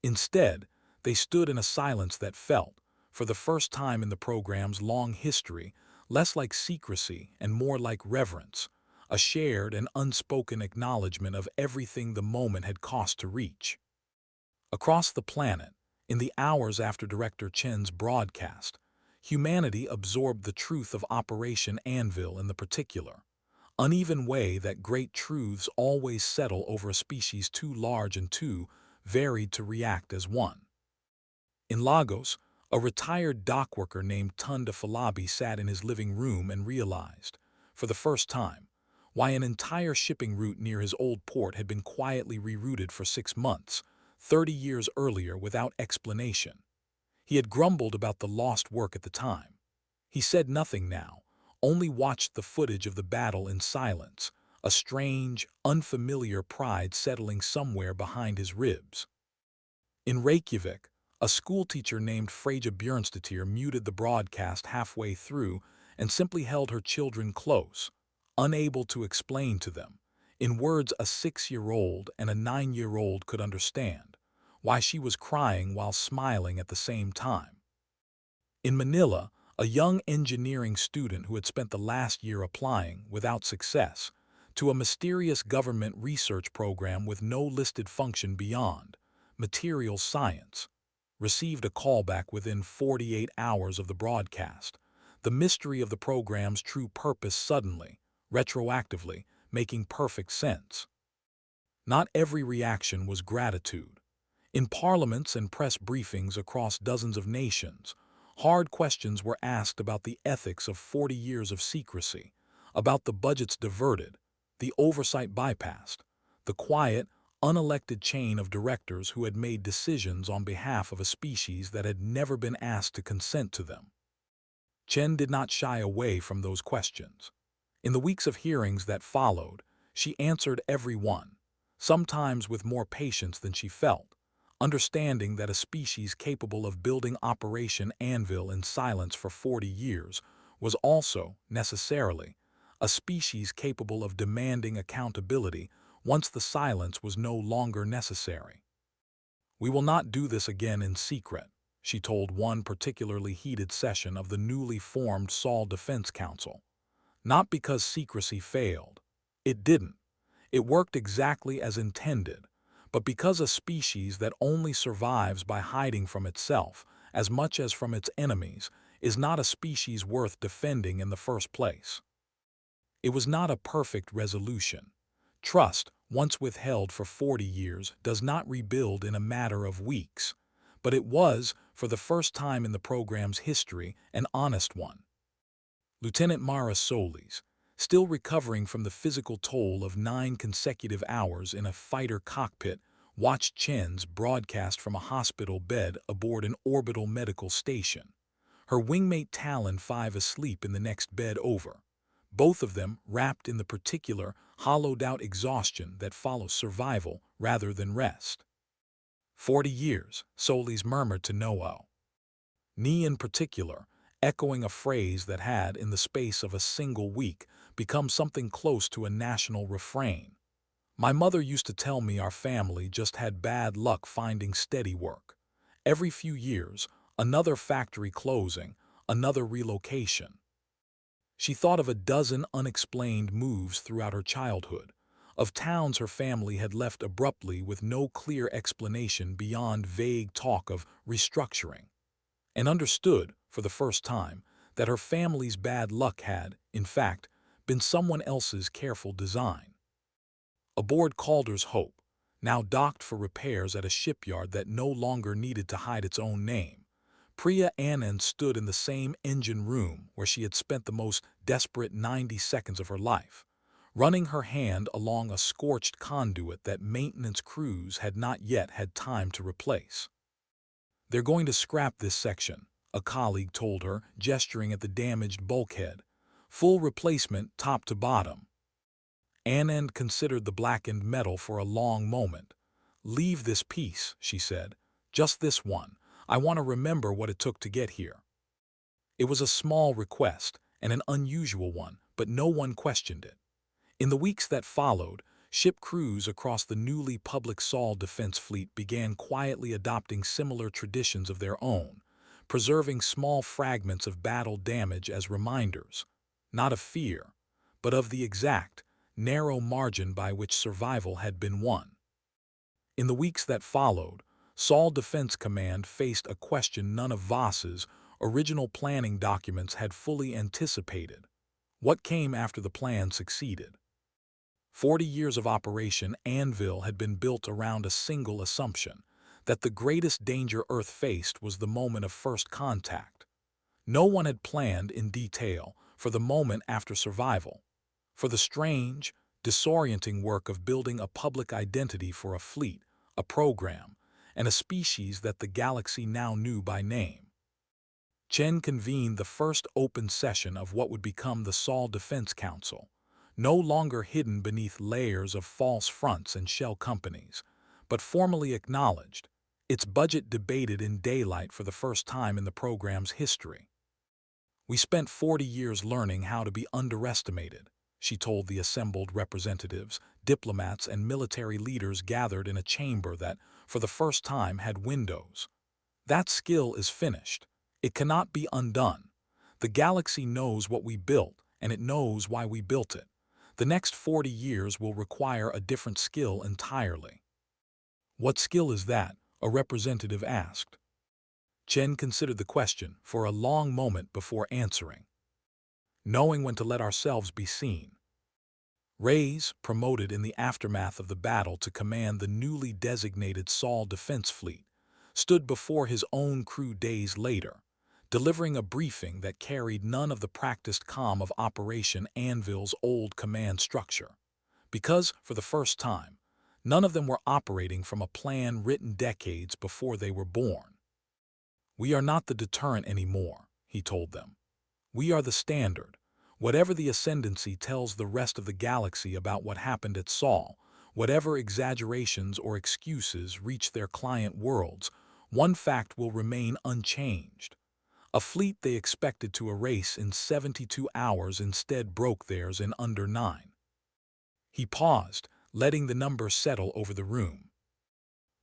Instead, they stood in a silence that felt, for the first time in the program's long history, less like secrecy and more like reverence, a shared and unspoken acknowledgement of everything the moment had cost to reach. Across the planet, in the hours after Director Chen's broadcast, humanity absorbed the truth of Operation Anvil in the particular, uneven way that great truths always settle over a species too large and too varied to react as one. In Lagos, a retired dockworker named Tunda Falabi sat in his living room and realized, for the first time, why an entire shipping route near his old port had been quietly rerouted for 6 months, 30 years earlier without explanation. He had grumbled about the lost work at the time. He said nothing now, only watched the footage of the battle in silence, a strange, unfamiliar pride settling somewhere behind his ribs. In Reykjavik, a schoolteacher named Freyja Björnstadtir muted the broadcast halfway through and simply held her children close, unable to explain to them, in words a 6-year-old and a 9-year-old could understand, why she was crying while smiling at the same time. In Manila, a young engineering student who had spent the last year applying, without success, to a mysterious government research program with no listed function beyond materials science, received a callback within 48 hours of the broadcast, the mystery of the program's true purpose suddenly, retroactively, making perfect sense. Not every reaction was gratitude. In parliaments and press briefings across dozens of nations, hard questions were asked about the ethics of 40 years of secrecy, about the budgets diverted, the oversight bypassed, the quiet, unelected chain of directors who had made decisions on behalf of a species that had never been asked to consent to them. Chen did not shy away from those questions. In the weeks of hearings that followed, she answered every one, sometimes with more patience than she felt, understanding that a species capable of building Operation Anvil in silence for 40 years was also, necessarily, a species capable of demanding accountability once the silence was no longer necessary. "We will not do this again in secret," she told one particularly heated session of the newly formed Sol Defense Council. Not because secrecy failed. It didn't. It worked exactly as intended, but because a species that only survives by hiding from itself, as much as from its enemies, is not a species worth defending in the first place. It was not a perfect resolution. Trust, once withheld for 40 years, does not rebuild in a matter of weeks, but it was, for the first time in the program's history, an honest one. Lieutenant Mara Solis, still recovering from the physical toll of 9 consecutive hours in a fighter cockpit, watched Chen's broadcast from a hospital bed aboard an orbital medical station, her wingmate Talon 5 asleep in the next bed over, both of them wrapped in the particular, hollowed-out exhaustion that follows survival rather than rest. 40 years, Solis murmured to Noel. Ni in particular, echoing a phrase that had, in the space of a single week, become something close to a national refrain. My mother used to tell me our family just had bad luck finding steady work. Every few years, another factory closing, another relocation. She thought of a dozen unexplained moves throughout her childhood, of towns her family had left abruptly with no clear explanation beyond vague talk of restructuring, and understood, for the first time, that her family's bad luck had, in fact, been someone else's careful design. Aboard Calder's Hope, now docked for repairs at a shipyard that no longer needed to hide its own name, Priya Anand stood in the same engine room where she had spent the most desperate 90 seconds of her life, running her hand along a scorched conduit that maintenance crews had not yet had time to replace. "They're going to scrap this section," a colleague told her, gesturing at the damaged bulkhead. "Full replacement top to bottom." Anand considered the blackened metal for a long moment. "Leave this piece," she said. "Just this one. I want to remember what it took to get here." It was a small request, and an unusual one, but no one questioned it. In the weeks that followed, ship crews across the newly public Sol defense fleet began quietly adopting similar traditions of their own, preserving small fragments of battle damage as reminders, not of fear, but of the exact, narrow margin by which survival had been won. In the weeks that followed, Sol Defense Command faced a question none of Voss's original planning documents had fully anticipated. What came after the plan succeeded? 40 years of Operation Anvil had been built around a single assumption, that the greatest danger Earth faced was the moment of first contact. No one had planned in detail for the moment after survival, for the strange, disorienting work of building a public identity for a fleet, a program, and a species that the galaxy now knew by name. Chen convened the first open session of what would become the Sol Defense Council, no longer hidden beneath layers of false fronts and shell companies, but formally acknowledged, its budget debated in daylight for the first time in the program's history. "We spent 40 years learning how to be underestimated," she told the assembled representatives, diplomats, and military leaders gathered in a chamber that, for the first time, had windows. "That skill is finished. It cannot be undone. The galaxy knows what we built, and it knows why we built it. The next 40 years will require a different skill entirely." "What skill is that?" a representative asked. Chen considered the question for a long moment before answering. "Knowing when to let ourselves be seen." Reyes, promoted in the aftermath of the battle to command the newly designated Sol Defense Fleet, stood before his own crew days later, delivering a briefing that carried none of the practiced calm of Operation Anvil's old command structure. Because, for the first time, none of them were operating from a plan written decades before they were born. "We are not the deterrent anymore," he told them. "We are the standard. Whatever the Ascendancy tells the rest of the galaxy about what happened at Sol, whatever exaggerations or excuses reach their client worlds, one fact will remain unchanged. A fleet they expected to erase in 72 hours instead broke theirs in under 9. He paused, letting the number settle over the room.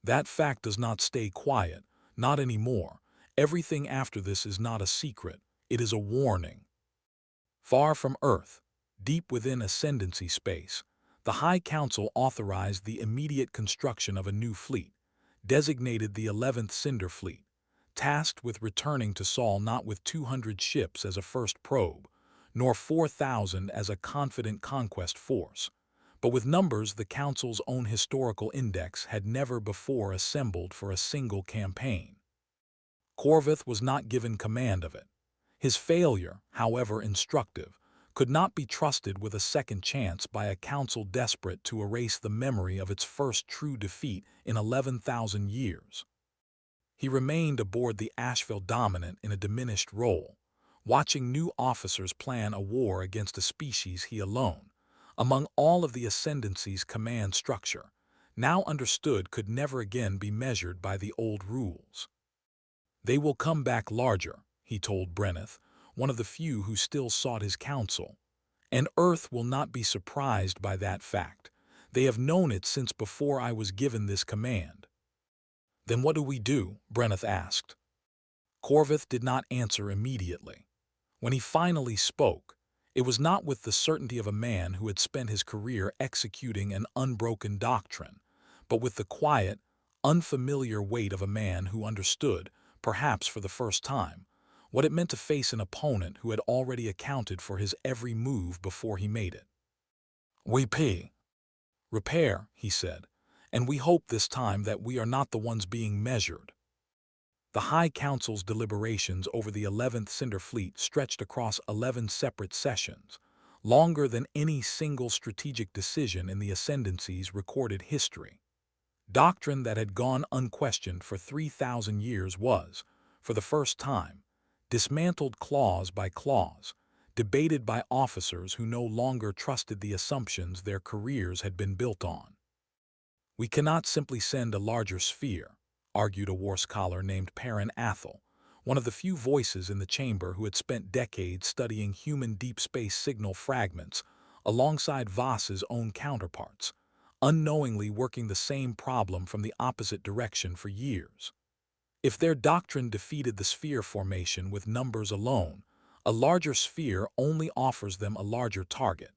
"That fact does not stay quiet, not anymore. Everything after this is not a secret, it is a warning." Far from Earth, deep within Ascendancy space, the High Council authorized the immediate construction of a new fleet, designated the 11th Cinder Fleet, tasked with returning to Sol not with 200 ships as a first probe, nor 4,000 as a confident conquest force, but with numbers the Council's own historical index had never before assembled for a single campaign. Corvith was not given command of it. His failure, however instructive, could not be trusted with a second chance by a council desperate to erase the memory of its first true defeat in 11,000 years. He remained aboard the Anvil dominant in a diminished role, watching new officers plan a war against a species he alone, among all of the Ascendancy's command structure, now understood could never again be measured by the old rules. "They will come back larger," he told Brenneth, one of the few who still sought his counsel. "And Earth will not be surprised by that fact. They have known it since before I was given this command." "Then what do we do?" Brenneth asked. Corvith did not answer immediately. When he finally spoke, it was not with the certainty of a man who had spent his career executing an unbroken doctrine, but with the quiet, unfamiliar weight of a man who understood, perhaps for the first time, what it meant to face an opponent who had already accounted for his every move before he made it. "We repair," he said, "and we hope this time that we are not the ones being measured." The High Council's deliberations over the 11th Cinder Fleet stretched across 11 separate sessions, longer than any single strategic decision in the Ascendancy's recorded history. Doctrine that had gone unquestioned for 3,000 years was, for the first time, dismantled clause by clause, debated by officers who no longer trusted the assumptions their careers had been built on. "We cannot simply send a larger sphere," argued a war scholar named Perrin Athel, one of the few voices in the chamber who had spent decades studying human deep space signal fragments alongside Voss's own counterparts, unknowingly working the same problem from the opposite direction for years. "If their doctrine defeated the sphere formation with numbers alone, a larger sphere only offers them a larger target."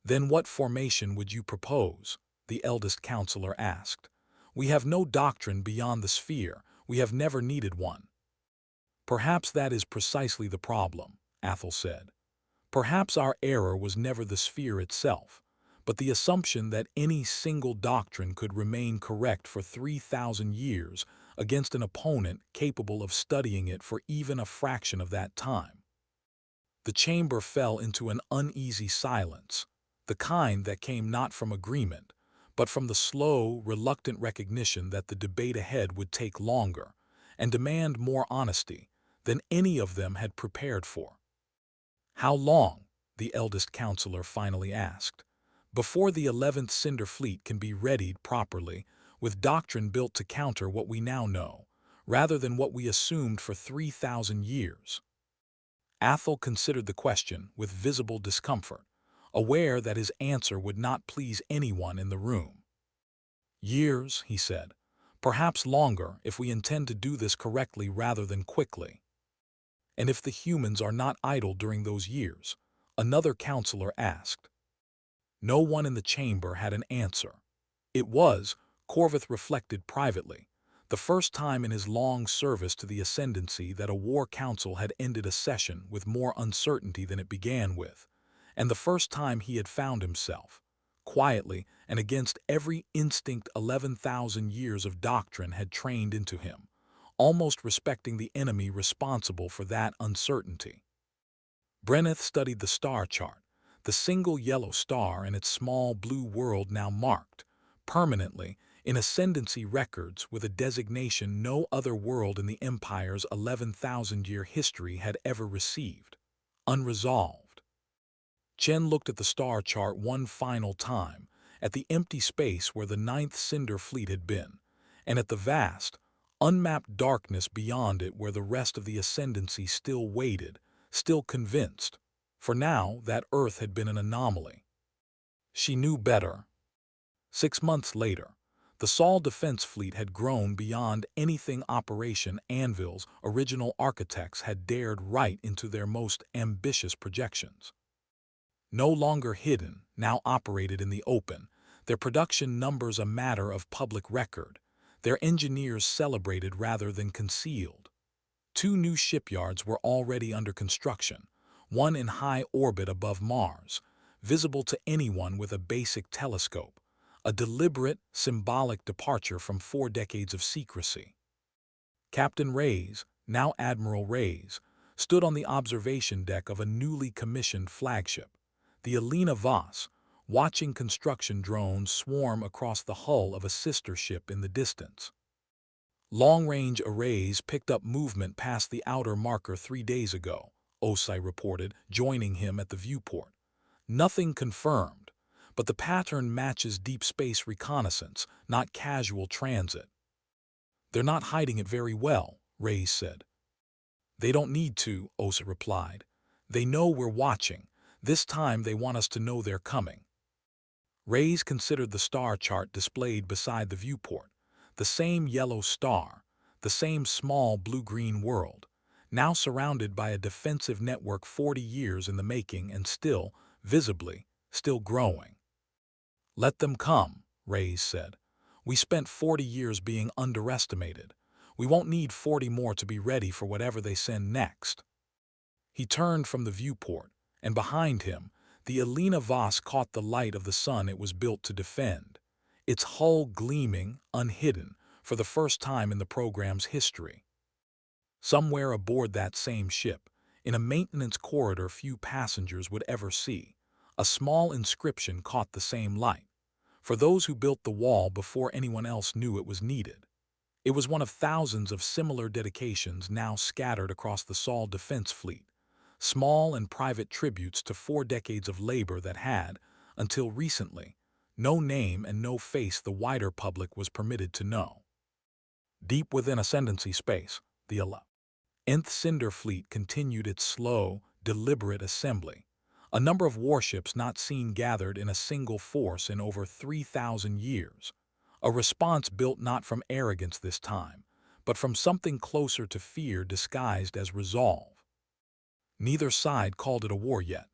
"Then what formation would you propose?" the eldest counselor asked. "We have no doctrine beyond the sphere. We have never needed one." "Perhaps that is precisely the problem," Athel said. "Perhaps our error was never the sphere itself, but the assumption that any single doctrine could remain correct for 3,000 years against an opponent capable of studying it for even a fraction of that time." The chamber fell into an uneasy silence, the kind that came not from agreement, but from the slow, reluctant recognition that the debate ahead would take longer and demand more honesty than any of them had prepared for. "How long," the eldest counselor finally asked, "before the 11th Cinder Fleet can be readied properly with doctrine built to counter what we now know, rather than what we assumed for 3,000 years. Athel considered the question with visible discomfort, aware that his answer would not please anyone in the room. Years, he said, perhaps longer if we intend to do this correctly rather than quickly. And if the humans are not idle during those years, another counselor asked. No one in the chamber had an answer. It was, Corvith reflected privately, the first time in his long service to the Ascendancy that a war council had ended a session with more uncertainty than it began with, and the first time he had found himself, quietly and against every instinct 11,000 years of doctrine had trained into him, almost respecting the enemy responsible for that uncertainty. Brenneth studied the star chart, the single yellow star and its small blue world now marked, permanently, in Ascendancy records with a designation no other world in the Empire's 11,000-year history had ever received, unresolved. Chen looked at the star chart one final time, at the empty space where the 9th Cinder Fleet had been, and at the vast, unmapped darkness beyond it where the rest of the Ascendancy still waited, still convinced, for now that Earth had been an anomaly. She knew better. 6 months later, the Sol Defense Fleet had grown beyond anything Operation Anvil's original architects had dared write into their most ambitious projections. No longer hidden, now operated in the open, their production numbers a matter of public record, their engineers celebrated rather than concealed. 2 new shipyards were already under construction, one in high orbit above Mars, visible to anyone with a basic telescope, a deliberate, symbolic departure from 4 decades of secrecy. Captain Reyes, now Admiral Reyes, stood on the observation deck of a newly commissioned flagship, the Elena Voss, watching construction drones swarm across the hull of a sister ship in the distance. Long-range arrays picked up movement past the outer marker 3 days ago, Osai reported, joining him at the viewport. Nothing confirmed, but the pattern matches deep space reconnaissance, not casual transit. They're not hiding it very well, Reyes said. They don't need to, Osai replied. They know we're watching. This time they want us to know they're coming. Reyes considered the star chart displayed beside the viewport, the same yellow star, the same small blue-green world, now surrounded by a defensive network 40 years in the making and still, visibly, still growing. Let them come, Reyes said. We spent 40 years being underestimated. We won't need 40 more to be ready for whatever they send next. He turned from the viewport, and behind him, the Elena Voss caught the light of the sun it was built to defend, its hull gleaming, unhidden, for the first time in the program's history. Somewhere aboard that same ship, in a maintenance corridor few passengers would ever see, a small inscription caught the same light, for those who built the wall before anyone else knew it was needed. It was one of thousands of similar dedications now scattered across the Sol Defense Fleet, small and private tributes to 4 decades of labor that had, until recently, no name and no face the wider public was permitted to know. Deep within Ascendancy space, the 11th Cinder Fleet continued its slow, deliberate assembly, a number of warships not seen gathered in a single force in over 3,000 years, a response built not from arrogance this time, but from something closer to fear disguised as resolve. Neither side called it a war yet.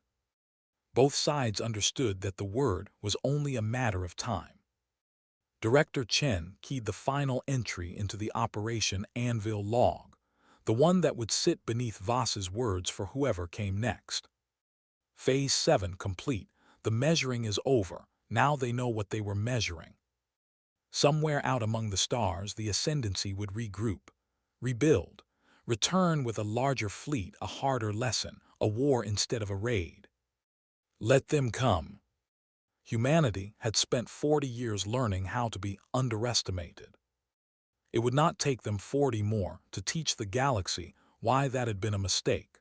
Both sides understood that the word was only a matter of time. Director Chen keyed the final entry into the Operation Anvil log, the one that would sit beneath Voss's words for whoever came next. Phase 7 complete, the measuring is over, now they know what they were measuring. Somewhere out among the stars the Ascendancy would regroup, rebuild, return with a larger fleet, a harder lesson, a war instead of a raid. Let them come. Humanity had spent 40 years learning how to be underestimated. It would not take them 40 more to teach the galaxy why that had been a mistake.